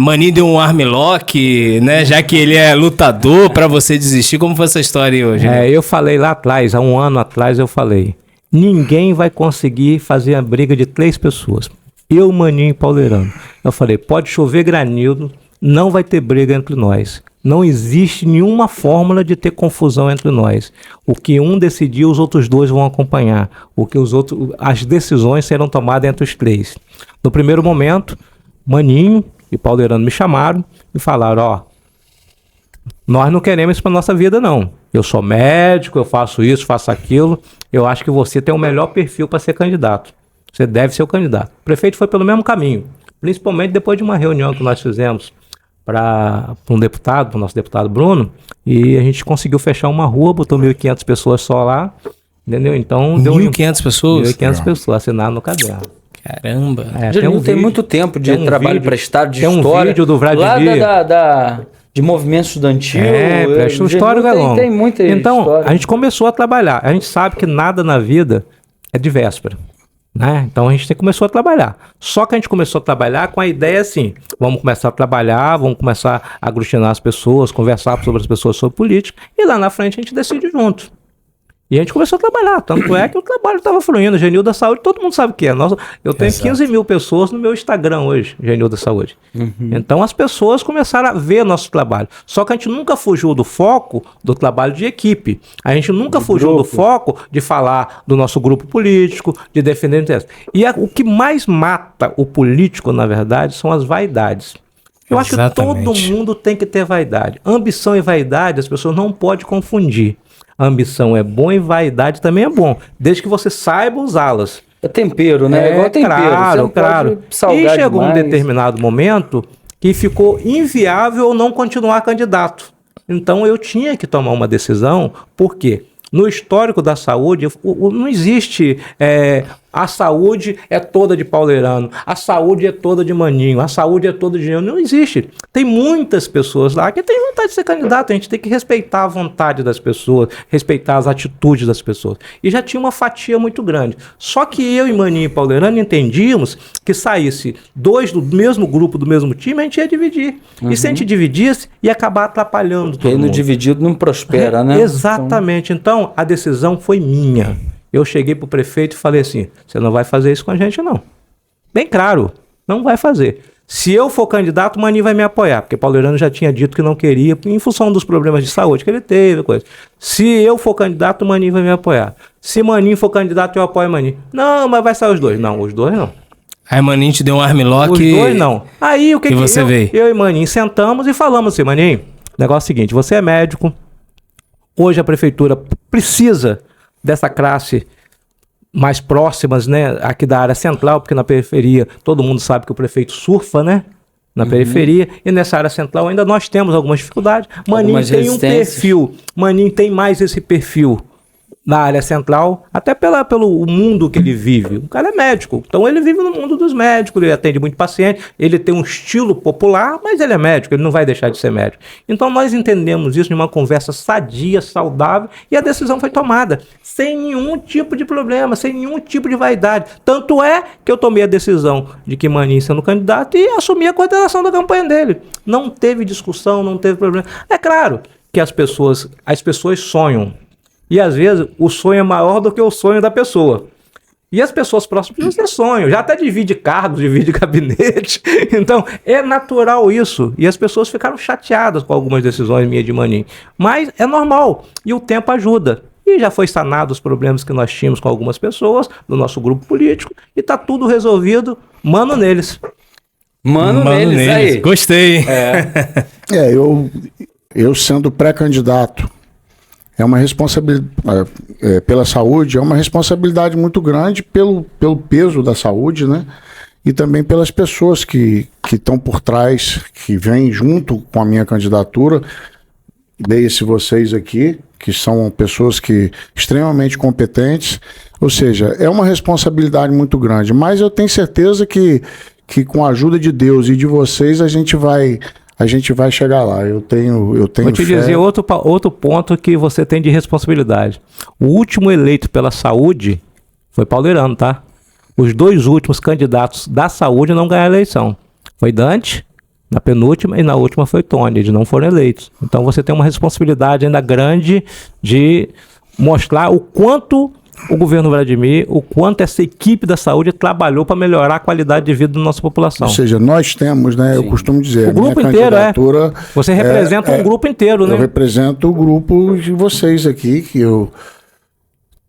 Maninho deu um armlock, né? Já que ele é lutador, pra você desistir. Como foi essa história aí hoje? Eu falei lá atrás, há um ano atrás eu falei, ninguém vai conseguir fazer a briga de 3 pessoas. Eu, Maninho e Paulo Irano. Eu falei, pode chover granizo, não vai ter briga entre nós. Não existe nenhuma fórmula de ter confusão entre nós. O que um decidir, os outros 2 vão acompanhar. As decisões serão tomadas entre os 3. No primeiro momento, Maninho e Paulo Irano me chamaram e falaram, nós não queremos isso para nossa vida, não. Eu sou médico, eu faço isso, faço aquilo. Eu acho que você tem o melhor perfil para ser candidato. Você deve ser o candidato. O prefeito foi pelo mesmo caminho, principalmente depois de uma reunião que nós fizemos para um deputado, para o nosso deputado Bruno, e a gente conseguiu fechar uma rua, botou 1.500 pessoas só lá, entendeu? Então deu 1.500 pessoas? 1.500 pessoas assinaram no caderno. Caramba! Tem muito tempo de trabalho prestado, de história. Tem um vídeo do Vladimir. Lá de movimento estudantil. Presta um histórico longo. Tem muita então, história. A gente começou a trabalhar. A gente sabe que nada na vida é de véspera. Né? Então a gente começou a trabalhar. Só que a gente começou a trabalhar com a ideia assim: vamos começar a trabalhar, vamos começar a aglutinar as pessoas, conversar sobre as pessoas sobre política, e lá na frente a gente decide junto. E a gente começou a trabalhar, tanto é que o trabalho estava fluindo. Genil da Saúde, todo mundo sabe o que é. Eu tenho 15 mil pessoas no meu Instagram hoje, Genil da Saúde. Então as pessoas começaram a ver nosso trabalho. Só que a gente nunca fugiu do foco do trabalho de equipe. A gente nunca fugiu do foco de falar do nosso grupo político, de defender o interesse. E o que mais mata o político, na verdade, são as vaidades. Eu acho que todo mundo tem que ter vaidade. Ambição e vaidade, as pessoas não podem confundir. A ambição é bom e vaidade também é bom, desde que você saiba usá-las. É tempero, né? É igual tempero. Claro. E chegou um determinado momento que ficou inviável não continuar candidato. Então eu tinha que tomar uma decisão, porque no histórico da saúde não existe a saúde é toda de Pauleirano, a saúde é toda de Maninho, a saúde é toda de Genil. Não existe. Tem muitas pessoas lá que têm vontade de ser candidato. A gente tem que respeitar a vontade das pessoas, respeitar as atitudes das pessoas. E já tinha uma fatia muito grande. Só que eu e Maninho e Pauleirano entendíamos que saísse 2 do mesmo grupo, do mesmo time, a gente ia dividir. E se a gente dividisse, ia acabar atrapalhando todo mundo. Reino dividido não prospera, né? Exatamente. Então, a decisão foi minha. Eu cheguei pro prefeito e falei assim, você não vai fazer isso com a gente, não. Bem claro, não vai fazer. Se eu for candidato, o Maninho vai me apoiar, porque Pauleirano já tinha dito que não queria, em função dos problemas de saúde que ele teve, coisa. Se eu for candidato, o Maninho vai me apoiar. Se Maninho for candidato, eu apoio o Maninho. Não, mas vai sair os dois. Não, os dois não. Aí Maninho te deu um armlock. Os dois não. Aí o que você veio? Eu e Maninho sentamos e falamos assim, Maninho, o negócio é o seguinte, você é médico, hoje a prefeitura precisa dessa classe mais próximas, né, aqui da área central, porque na periferia todo mundo sabe que o prefeito surfa, né, na periferia, e nessa área central ainda nós temos algumas dificuldades. Maninho tem um perfil, Maninho tem mais esse perfil na área central, até pelo mundo que ele vive. O cara é médico, então ele vive no mundo dos médicos, ele atende muito paciente, ele tem um estilo popular, mas ele é médico, ele não vai deixar de ser médico. Então nós entendemos isso em uma conversa sadia, saudável, e a decisão foi tomada, sem nenhum tipo de problema, sem nenhum tipo de vaidade. Tanto é que eu tomei a decisão de que Maninho sendo candidato e assumi a coordenação da campanha dele. Não teve discussão, não teve problema. É claro que as pessoas sonham, e às vezes o sonho é maior do que o sonho da pessoa. E as pessoas próximas precisam ter sonho. Já até divide cargos, divide gabinete. Então é natural isso. E as pessoas ficaram chateadas com algumas decisões minhas de Maninho. Mas é normal. E o tempo ajuda. E já foi sanado os problemas que nós tínhamos com algumas pessoas do nosso grupo político. E tá tudo resolvido. Mano neles. Mano neles aí. Gostei. Eu sendo pré-candidato, é uma responsabilidade, pela saúde, é uma responsabilidade muito grande pelo peso da saúde, né? E também pelas pessoas que estão por trás, que vêm junto com a minha candidatura, desde vocês aqui, que são pessoas extremamente competentes, ou seja, é uma responsabilidade muito grande, mas eu tenho certeza que com a ajuda de Deus e de vocês a gente vai chegar lá. Eu tenho Vou te dizer outro ponto que você tem de responsabilidade. O último eleito pela saúde foi Pauleirano, tá? Os 2 últimos candidatos da saúde não ganharam a eleição. Foi Dante, na penúltima, e na última foi Tony. Eles não foram eleitos. Então você tem uma responsabilidade ainda grande de mostrar o quanto o governo Vladimir, o quanto essa equipe da saúde trabalhou para melhorar a qualidade de vida da nossa população. Ou seja, nós temos, né? Sim. Eu costumo dizer, o grupo inteiro Você representa um grupo inteiro, né? Eu represento o grupo de vocês aqui,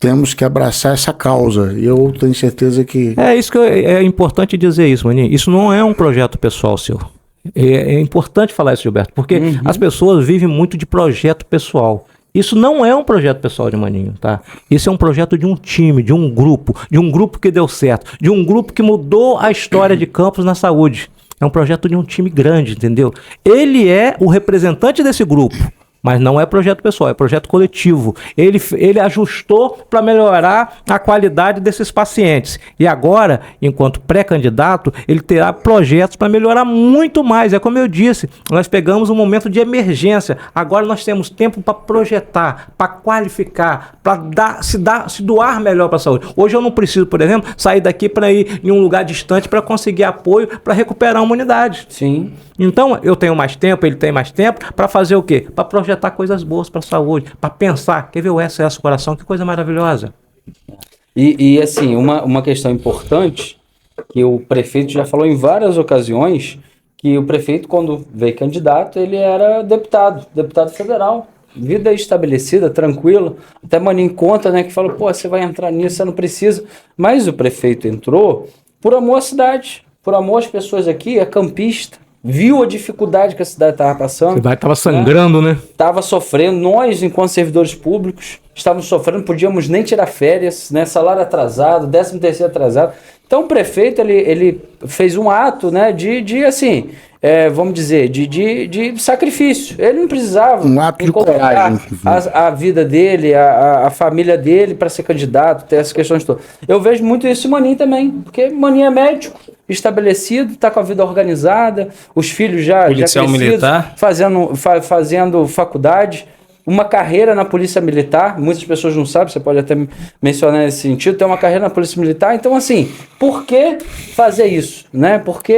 temos que abraçar essa causa. E eu tenho certeza que... É importante dizer isso, Maninho. Isso não é um projeto pessoal seu. É importante falar isso, Gilberto, porque as pessoas vivem muito de projeto pessoal. Isso não é um projeto pessoal de Maninho, tá? Isso é um projeto de um time, de um grupo que deu certo, de um grupo que mudou a história de Campos na saúde. É um projeto de um time grande, entendeu? Ele é o representante desse grupo, mas não é projeto pessoal, é projeto coletivo. Ele ajustou para melhorar a qualidade desses pacientes. E agora, enquanto pré-candidato, ele terá projetos para melhorar muito mais. É como eu disse, nós pegamos um momento de emergência. Agora nós temos tempo para projetar, para qualificar, para se doar melhor para a saúde. Hoje eu não preciso, por exemplo, sair daqui para ir em um lugar distante para conseguir apoio para recuperar uma unidade. Sim. Então eu tenho mais tempo, ele tem mais tempo para fazer o quê? Para projetar coisas boas para a saúde, para pensar, quer ver o SOS Coração, que coisa maravilhosa. E assim, uma questão importante, que o prefeito já falou em várias ocasiões, que o prefeito, quando veio candidato, ele era deputado federal, vida estabelecida, tranquila, até Maninho conta, né, que falou, você vai entrar nisso, você não precisa, mas o prefeito entrou por amor à cidade, por amor às pessoas aqui, é campista, viu a dificuldade que a cidade estava passando. A cidade estava sangrando, né? Estava sofrendo. Nós, enquanto servidores públicos, estávamos sofrendo, podíamos nem tirar férias, né? Salário atrasado, 13º atrasado. Então o prefeito, ele fez um ato, né, de assim, vamos dizer, de sacrifício. Ele não precisava um ato de coragem. A vida dele, a família dele para ser candidato, ter essas questões todas. Eu vejo muito isso em Maninho também, porque Maninho é médico, estabelecido, está com a vida organizada, os filhos já policial militar, fazendo faculdade, uma carreira na Polícia Militar, muitas pessoas não sabem, você pode até mencionar nesse sentido, tem uma carreira na Polícia Militar, então assim, por que fazer isso? Né? Por que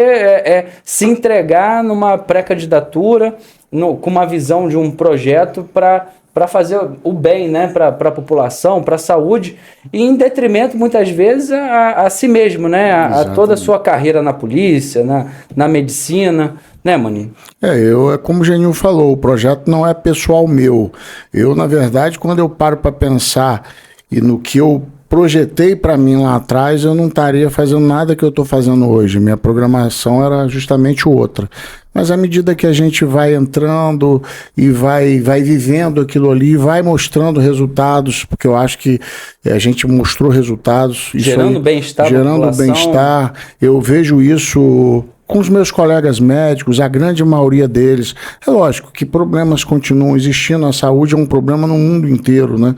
se entregar numa pré-candidatura, com uma visão de um projeto para fazer o bem, né, para a população, para a saúde, e em detrimento, muitas vezes, a si mesmo, né, a toda a sua carreira na polícia, na medicina, né, Maninho? Como o Geninho falou, o projeto não é pessoal meu. Eu, na verdade, quando eu paro para pensar e no que eu projetei para mim lá atrás, eu não estaria fazendo nada que eu estou fazendo hoje. Minha programação era justamente outra. Mas à medida que a gente vai entrando e vai vivendo aquilo ali, vai mostrando resultados, porque eu acho que a gente mostrou resultados. Gerando bem-estar. Gerando bem-estar. Eu vejo isso com os meus colegas médicos, a grande maioria deles. É lógico que problemas continuam existindo, a saúde é um problema no mundo inteiro, né?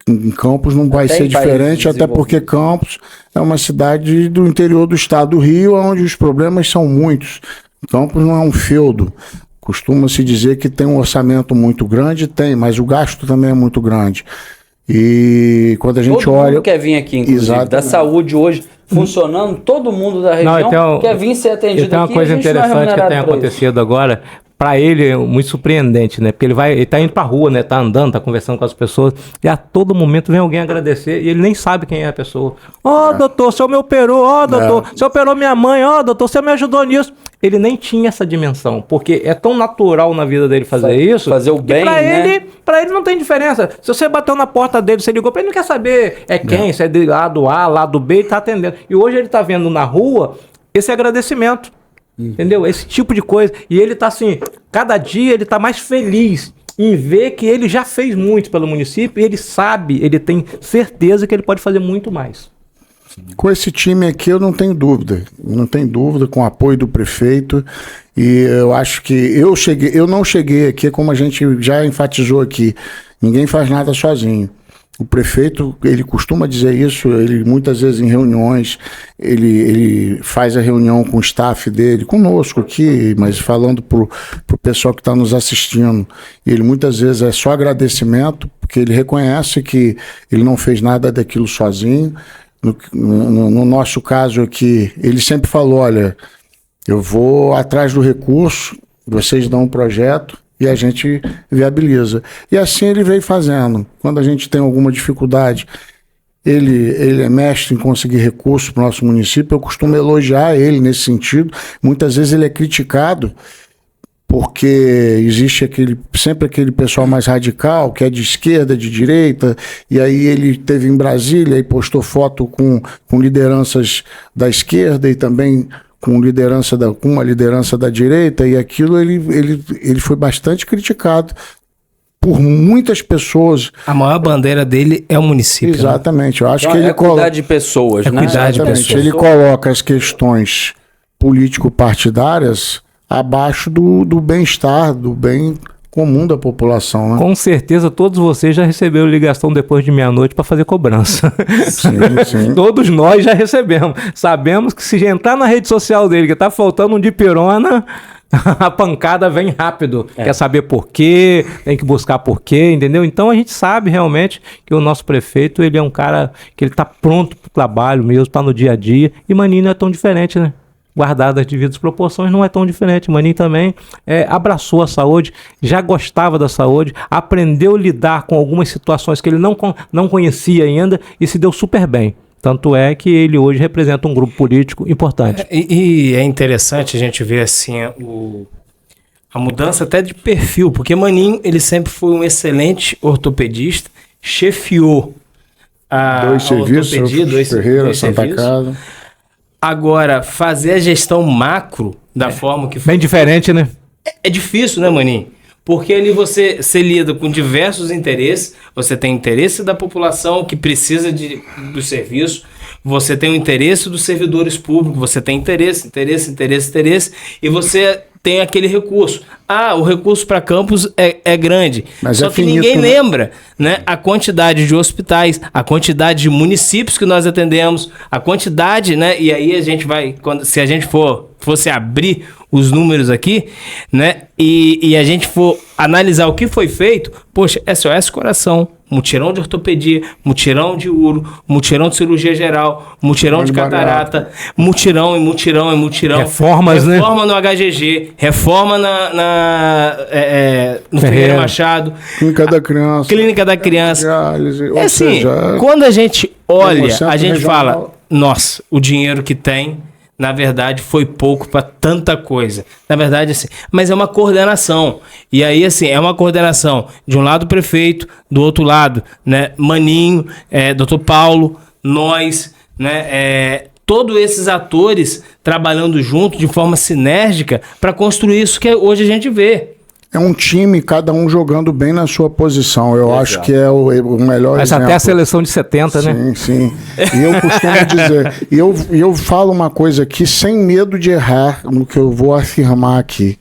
Em Campos não vai ser diferente, até porque Campos é uma cidade do interior do estado do Rio, onde os problemas são muitos. Campos não é um feudo. Costuma-se dizer que tem um orçamento muito grande, mas o gasto também é muito grande. E quando a gente olha... Todo mundo quer vir aqui, inclusive, da saúde hoje funcionando, todo mundo da região quer vir ser atendido aqui. Tem uma coisa interessante que tem acontecido agora, para ele é muito surpreendente, né? Porque ele tá indo pra rua, né? Tá andando, tá conversando com as pessoas, e a todo momento vem alguém agradecer, e ele nem sabe quem é a pessoa. Doutor, o senhor me operou, doutor, o senhor operou minha mãe, doutor, o senhor me ajudou nisso. Ele nem tinha essa dimensão, porque é tão natural na vida dele fazer isso. Fazer o bem, né? Pra ele não tem diferença. Se você bateu na porta dele, você ligou pra ele, não quer saber quem, se é de lado A, lado B, ele tá atendendo. E hoje ele tá vendo na rua esse agradecimento. Entendeu? Esse tipo de coisa. E ele tá assim, cada dia ele tá mais feliz em ver que ele já fez muito pelo município e ele sabe, ele tem certeza que ele pode fazer muito mais. Com esse time aqui eu não tenho dúvida, com o apoio do prefeito, e eu acho que eu não cheguei aqui, como a gente já enfatizou aqui, ninguém faz nada sozinho. O prefeito, ele costuma dizer isso, ele muitas vezes em reuniões, ele faz a reunião com o staff dele, conosco aqui, mas falando pro pessoal que está nos assistindo. Ele muitas vezes é só agradecimento, porque ele reconhece que ele não fez nada daquilo sozinho. No nosso caso aqui, ele sempre falou, olha, eu vou atrás do recurso, vocês dão um projeto, e a gente viabiliza. E assim ele veio fazendo. Quando a gente tem alguma dificuldade, ele é mestre em conseguir recursos para o nosso município. Eu costumo elogiar ele nesse sentido. Muitas vezes ele é criticado, porque existe sempre aquele pessoal mais radical, que é de esquerda, de direita, e aí ele esteve em Brasília e postou foto com lideranças da esquerda e também com uma liderança da direita, e aquilo ele foi bastante criticado por muitas pessoas. A maior bandeira dele é o município. Exatamente. Né? Eu acho que ele cuidar de pessoas, né? Cuidar de pessoas. Ele coloca as questões político-partidárias abaixo do bem-estar, do bem comum da população, né? Com certeza todos vocês já receberam ligação depois de meia-noite para fazer cobrança. Sim. Todos nós já recebemos. Sabemos que se entrar na rede social dele que tá faltando um dipirona, a pancada vem rápido. Quer saber por quê, tem que buscar por quê, entendeu? Então a gente sabe realmente que o nosso prefeito, ele é um cara que ele tá pronto pro trabalho mesmo, tá no dia a dia, e Maninho não é tão diferente, né? Guardadas as devidas proporções, não é tão diferente. Maninho também abraçou a saúde, já gostava da saúde, aprendeu a lidar com algumas situações que ele não conhecia ainda e se deu super bem. Tanto é que ele hoje representa um grupo político importante. E é interessante a gente ver assim a mudança até de perfil, porque Maninho ele sempre foi um excelente ortopedista, chefiou dois serviços, Ferreira, Santa Casa. Agora, fazer a gestão macro da forma que foi... Bem diferente, né? É difícil, né, Maninho? Porque ali você lida com diversos interesses. Você tem interesse da população que precisa do serviço. você tem o interesse dos servidores públicos, você tem interesse, e você tem aquele recurso. O recurso para campus é grande. Mas só que ninguém lembra, né, a quantidade de hospitais, a quantidade de municípios que nós atendemos, a quantidade, né? E aí a gente vai, se a gente fosse abrir os números aqui, né? E a gente for analisar o que foi feito, poxa, SOS Coração, mutirão de ortopedia, mutirão de uro, mutirão de cirurgia geral, mutirão de catarata, mutirão. Reformas, né? Reforma no HGG, reforma no Ferreira Machado. Clínica da Criança. Diálise, é assim, seja, quando a gente olha, a gente fala, nossa, o dinheiro que tem, na verdade, foi pouco para tanta coisa. Na verdade, assim, mas é uma coordenação. E aí, assim, é uma coordenação de um lado o prefeito, do outro lado, né, Maninho, Dr. Paulo, nós, né, todos esses atores trabalhando junto de forma sinérgica para construir isso que hoje a gente vê. É um time, cada um jogando bem na sua posição. Eu acho que é o melhor Mas exemplo. Até a seleção de 70, né? Sim. E eu costumo dizer, e eu falo uma coisa aqui sem medo de errar no que eu vou afirmar aqui.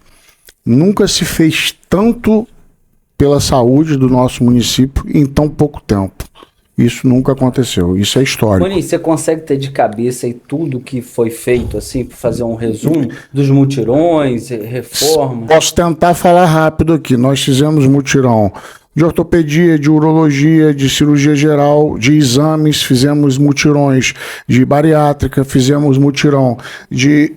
Nunca se fez tanto pela saúde do nosso município em tão pouco tempo. Isso nunca aconteceu, isso é histórico. Boninho, você consegue ter de cabeça aí tudo que foi feito, assim, para fazer um resumo dos mutirões, reformas? Posso tentar falar rápido aqui. Nós fizemos mutirão de ortopedia, de urologia, de cirurgia geral, de exames, fizemos mutirões de bariátrica, fizemos mutirão de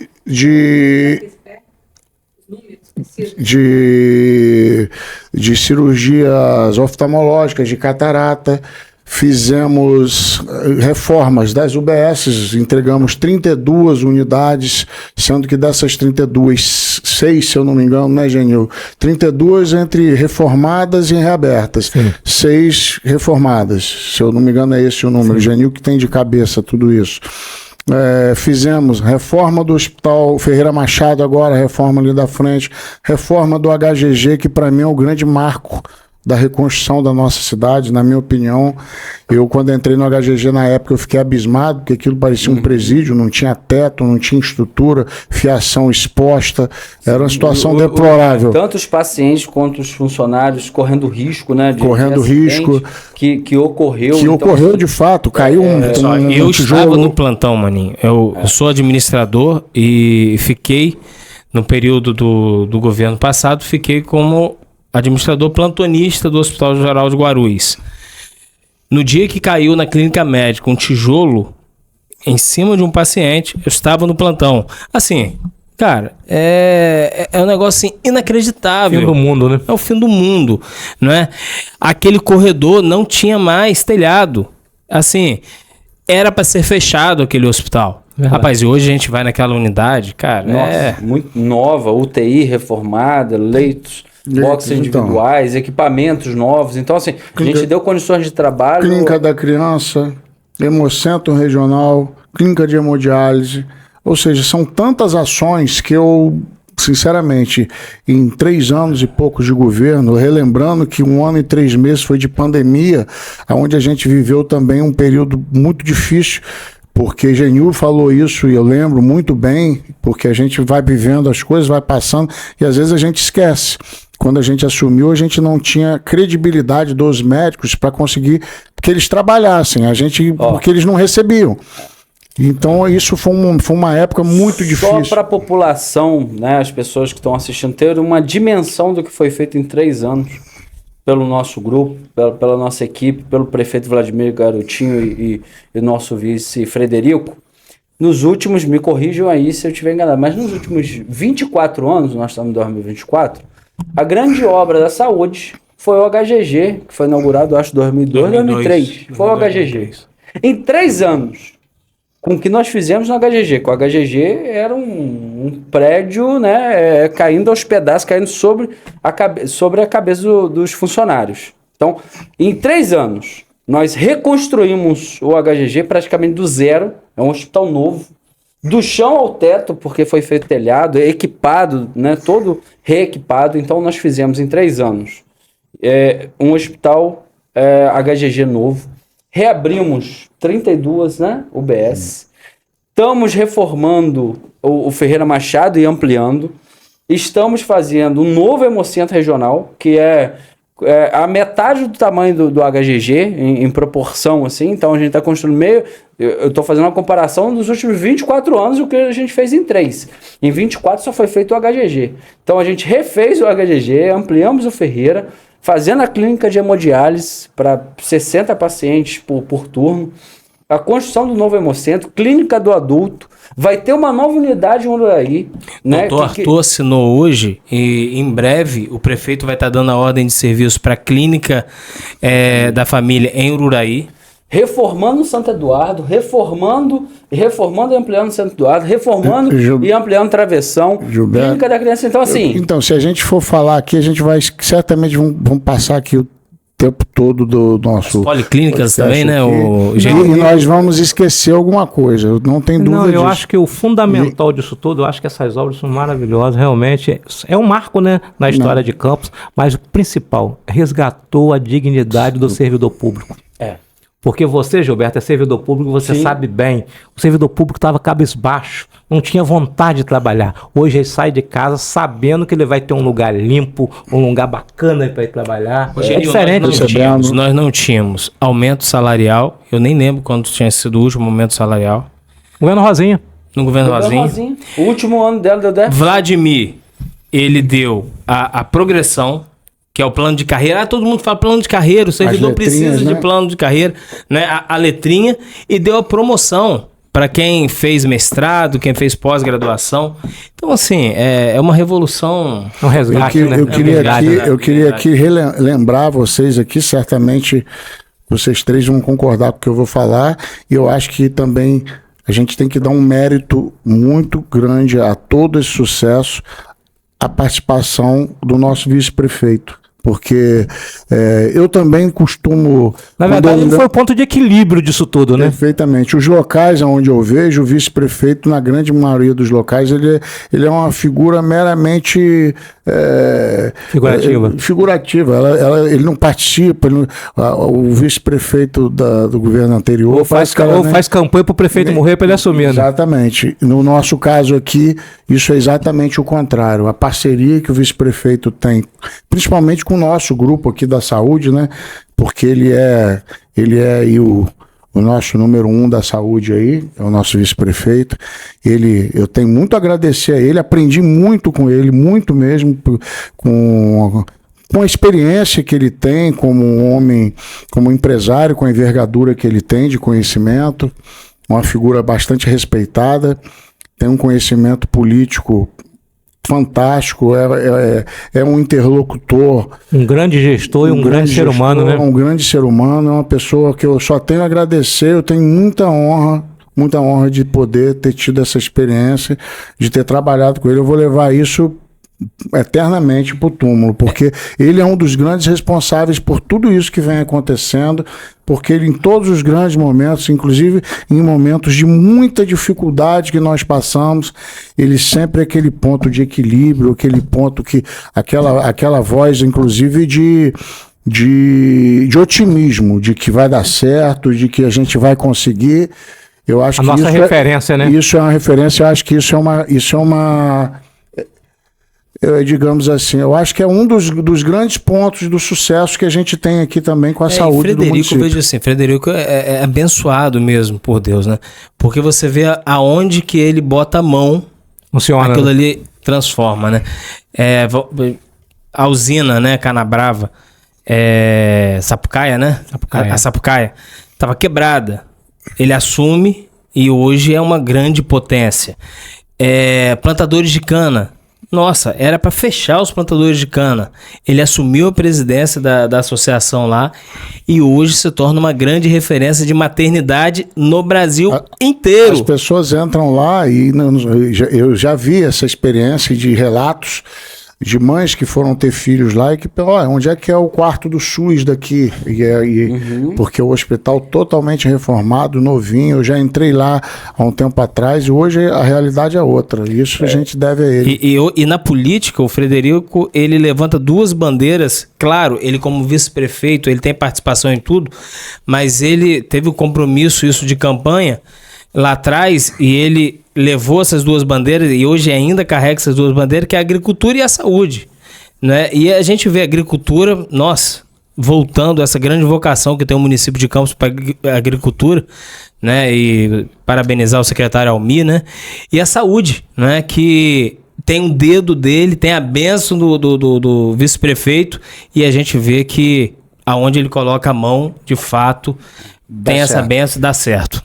cirurgias oftalmológicas, de catarata. Fizemos reformas das UBSs, entregamos 32 unidades, sendo que dessas 32, 6, se eu não me engano, né, Genil? 32 entre reformadas e reabertas. Sim. 6 reformadas, se eu não me engano é esse o número. Sim. Genil que tem de cabeça tudo isso. Fizemos reforma do Hospital Ferreira Machado agora, reforma ali da frente, reforma do HGG, que para mim é o grande marco da reconstrução da nossa cidade, na minha opinião. Eu, quando entrei no HGG na época, eu fiquei abismado, porque aquilo parecia um presídio, não tinha teto, não tinha estrutura, fiação exposta, era uma situação deplorável. Tanto os pacientes quanto os funcionários correndo risco, né? Correndo risco. Que ocorreu. Que então, ocorreu de fato, caiu um eu tijolo. Estava no plantão, Maninho. Eu sou administrador e fiquei, no período do governo passado, fiquei como administrador plantonista do Hospital Geral de Guarulhos. No dia que caiu na clínica médica um tijolo em cima de um paciente, eu estava no plantão. Assim, cara, é um negócio assim, inacreditável. Fim do mundo, né? É o fim do mundo, não é? Aquele corredor não tinha mais telhado. Assim, era para ser fechado aquele hospital. Verdade. Rapaz, e hoje a gente vai naquela unidade, cara, nossa, muito nova, UTI reformada, leitos, boxes individuais, equipamentos novos. Então, assim, a gente deu condições de trabalho. Clínica da Criança, Hemocentro Regional, Clínica de Hemodiálise. Ou seja, são tantas ações que eu, sinceramente, em 3 anos e poucos de governo, relembrando que 1 ano e 3 meses foi de pandemia, onde a gente viveu também um período muito difícil, porque Genil falou isso e eu lembro muito bem, porque a gente vai vivendo as coisas, vai passando e às vezes a gente esquece. Quando a gente assumiu, a gente não tinha credibilidade dos médicos para conseguir que eles trabalhassem, porque eles não recebiam. Então isso foi uma época muito difícil. Só para a população, né, as pessoas que estão assistindo, ter uma dimensão do que foi feito em 3 anos pelo nosso grupo, pela nossa equipe, pelo prefeito Vladimir Garotinho e nosso vice Frederico. Nos últimos, me corrijam aí se eu estiver enganado, mas nos últimos 24 anos, nós estamos em 2024, a grande obra da saúde foi o HGG, que foi inaugurado, acho, em 2003. Foi o HGG. Em 3 anos, com o que nós fizemos no HGG, que o HGG era um prédio, né, caindo aos pedaços, caindo sobre a cabeça dos funcionários. Então, em 3 anos, nós reconstruímos o HGG praticamente do zero, é um hospital novo, do chão ao teto, porque foi feito telhado, equipado, né, todo reequipado. Então, nós fizemos em 3 anos um hospital HGG novo. reabrimos 32, né, UBS. Estamos reformando o Ferreira Machado e ampliando. Estamos fazendo um novo Hemocentro regional, que é a metade do tamanho do HGG, em proporção, assim. Então, a gente está construindo meio... Eu estou fazendo uma comparação dos últimos 24 anos e o que a gente fez em 3. Em 24 só foi feito o HGG. Então, a gente refez o HGG, ampliamos o Ferreira, fazendo a clínica de hemodiálise para 60 pacientes por turno. A construção do novo Hemocentro, clínica do adulto. Vai ter uma nova unidade em Ururaí. Né? Doutor Arthur assinou hoje e em breve o prefeito vai estar dando a ordem de serviço para a clínica da família em Ururaí. Reformando o Santo Eduardo, reformando e ampliando o Santo Eduardo, reformando e ampliando Travessão, Gilberto, clínica da criança. Então, assim... Então, se a gente for falar aqui, a gente vai... Certamente vamos passar aqui o tempo todo do nosso... As policlínicas também, né? E nós vamos esquecer alguma coisa, não tem dúvida disso. Eu acho que o fundamental disso tudo, eu acho que essas obras são maravilhosas, realmente. É um marco, né, na história de Campos, mas o principal, resgatou a dignidade do servidor público. Porque você, Gilberto, é servidor público, você sabe bem. O servidor público estava cabisbaixo, não tinha vontade de trabalhar. Hoje ele sai de casa sabendo que ele vai ter um lugar limpo, um lugar bacana para ir trabalhar. É diferente. Nós não tínhamos aumento salarial. Eu nem lembro quando tinha sido o último aumento salarial. Governo Rosinha. No governo Rosinha. O último ano dela deu 10%. Vladimir, ele deu a progressão, que é o plano de carreira. Todo mundo fala plano de carreira, o servidor precisa de plano de carreira, né? A letrinha, e deu a promoção para quem fez mestrado, quem fez pós-graduação. Então, assim, é uma revolução. Um resgate, eu queria aqui relembrar vocês aqui, certamente vocês três vão concordar com o que eu vou falar, e eu acho que também a gente tem que dar um mérito muito grande a todo esse sucesso, a participação do nosso vice-prefeito. Porque eu também costumo... Na verdade, ele foi o ponto de equilíbrio disso tudo, né? Perfeitamente. Os locais onde eu vejo, o vice-prefeito, na grande maioria dos locais, ele é uma figura meramente... figurativa. Ele não participa, o vice-prefeito do governo anterior... Ou faz campanha para o prefeito morrer para ele assumir, né? Exatamente. No nosso caso aqui, isso é exatamente o contrário. A parceria que o vice-prefeito tem, principalmente com o nosso grupo aqui da saúde, né? Porque ele é aí o nosso número 1 da saúde aí, é o nosso vice-prefeito. Eu tenho muito a agradecer a ele, aprendi muito com ele, muito mesmo, com a experiência que ele tem como um homem, como empresário, com a envergadura que ele tem de conhecimento, uma figura bastante respeitada, tem um conhecimento político fantástico, é um interlocutor. Um grande gestor e um grande ser humano, né? Um grande ser humano, é uma pessoa que eu só tenho a agradecer, eu tenho muita honra de poder ter tido essa experiência, de ter trabalhado com ele. Eu vou levar isso eternamente para o túmulo, porque ele é um dos grandes responsáveis por tudo isso que vem acontecendo, porque ele, em todos os grandes momentos, inclusive em momentos de muita dificuldade que nós passamos, ele sempre é aquele ponto de equilíbrio, aquele ponto que, aquela voz, inclusive, de otimismo, de que vai dar certo, de que a gente vai conseguir. Eu acho que nossa referência, né? Isso é uma referência, eu acho que isso é uma digamos assim, eu acho que é um dos grandes pontos do sucesso que a gente tem aqui também com a saúde do município. Eu vejo assim, Frederico é abençoado mesmo por Deus, né? Porque você vê aonde que ele bota a mão, funciona, aquilo ali transforma, né? A usina, né, Canabrava, Sapucaia, né? A Sapucaia estava quebrada. Ele assume e hoje é uma grande potência. Plantadores de cana. Nossa, era para fechar os plantadores de cana. Ele assumiu a presidência da associação lá e hoje se torna uma grande referência de maternidade no Brasil inteiro. As pessoas entram lá e eu já vi essa experiência de relatos de mães que foram ter filhos lá e que, onde é que é o quarto do SUS daqui? Porque o hospital totalmente reformado, novinho, eu já entrei lá há um tempo atrás e hoje a realidade é outra. Isso a gente deve a ele. E na política, o Frederico, ele levanta duas bandeiras. Claro, ele como vice-prefeito, ele tem participação em tudo, mas ele teve o compromisso, isso de campanha, lá atrás, e ele levou essas duas bandeiras e hoje ainda carrega essas duas bandeiras, que é a agricultura e a saúde, né? E a gente vê a agricultura, voltando a essa grande vocação que tem o município de Campos para a agricultura, né? E parabenizar o secretário Almir, né? E a saúde, né? Que tem um dedo dele, tem a bênção do vice-prefeito, e a gente vê que aonde ele coloca a mão, de fato, tem essa benção, dá certo.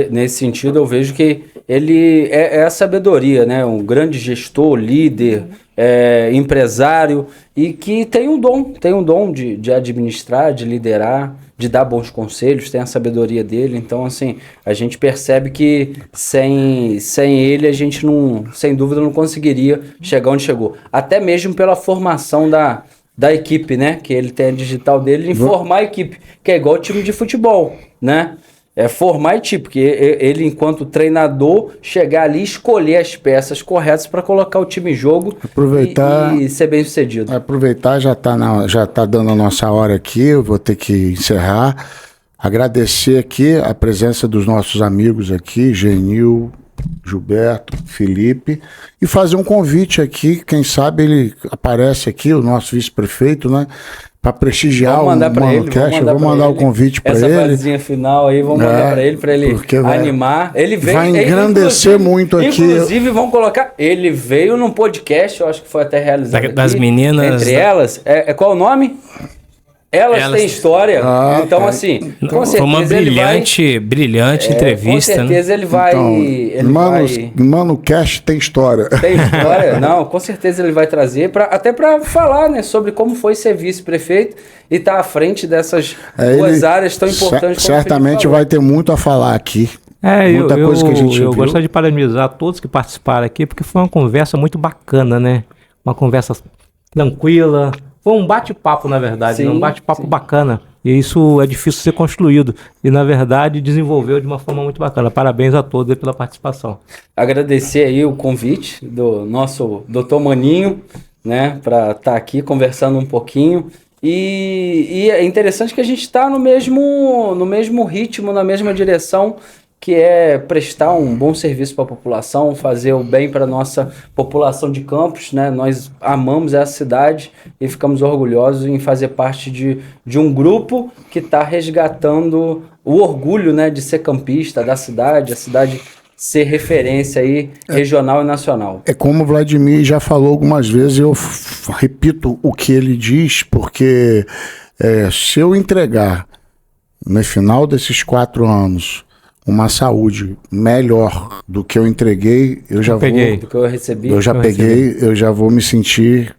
Nesse sentido, eu vejo que ele é a sabedoria, né? Um grande gestor, líder, empresário, e que tem um dom de administrar, de liderar, de dar bons conselhos, tem a sabedoria dele. Então, assim, a gente percebe que sem ele a gente sem dúvida não conseguiria chegar onde chegou. Até mesmo pela formação da equipe, né? Que ele tem a digital dele em formar a equipe, que é igual o time de futebol, né? É formar a equipe, porque ele, enquanto treinador, chegar ali e escolher as peças corretas para colocar o time em jogo e ser bem sucedido. Aproveitar, já tá dando a nossa hora aqui, eu vou ter que encerrar. Agradecer aqui a presença dos nossos amigos aqui, Genil, Gilberto, Felipe, e fazer um convite aqui, quem sabe ele aparece aqui, o nosso vice-prefeito, né? Para prestigiar o ManoCast, vou mandar o convite para ele. Essa fasezinha final aí, vamos mandar para ele animar. Ele veio, vai engrandecer muito aqui. Inclusive, vão colocar. Ele veio num podcast, eu acho que foi até realizado das aqui, meninas. Entre elas. Qual o nome? Elas têm história, então assim, com certeza foi uma brilhante entrevista. Com certeza, né? Ele vai... ManoCast tem história. Tem história? Não, com certeza ele vai trazer, até para falar, né, sobre como foi ser vice-prefeito e estar à frente dessas duas áreas tão importantes. Certamente vai ter muito a falar aqui. Muita coisa que a gente eu gostaria de parabenizar todos que participaram aqui, porque foi uma conversa muito bacana, né? Uma conversa tranquila. Foi um bate-papo, na verdade, um bate-papo bacana. E isso é difícil ser construído. E, na verdade, desenvolveu de uma forma muito bacana. Parabéns a todos pela participação. Agradecer aí o convite do nosso Dr. Maninho, né, para estar aqui conversando um pouquinho. E é interessante que a gente está no mesmo ritmo, na mesma direção, que é prestar um bom serviço para a população, fazer o bem para a nossa população de Campos, né? Nós amamos essa cidade e ficamos orgulhosos em fazer parte de um grupo que está resgatando o orgulho, né, de ser campista da cidade, a cidade ser referência aí regional e nacional. É como o Vladimir já falou algumas vezes, eu repito o que ele diz, porque se eu entregar no final desses 4 anos uma saúde melhor do que eu entreguei, eu já vou me sentir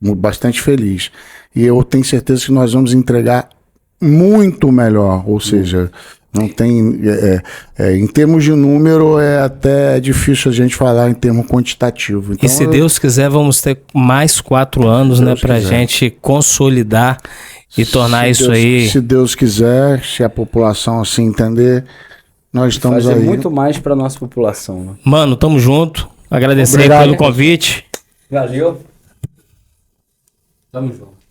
bastante feliz. E eu tenho certeza que nós vamos entregar muito melhor, ou seja, não tem, em termos de número é até difícil a gente falar em termo quantitativo. Então, e se Deus quiser, vamos ter mais 4 anos, né, pra gente consolidar e tornar isso aí. Se Deus quiser, se a população assim entender, nós estamos fazer aí. muito mais para nossa população. Né? Mano, tamo junto. Agradecer pelo convite. Valeu. Tamo junto.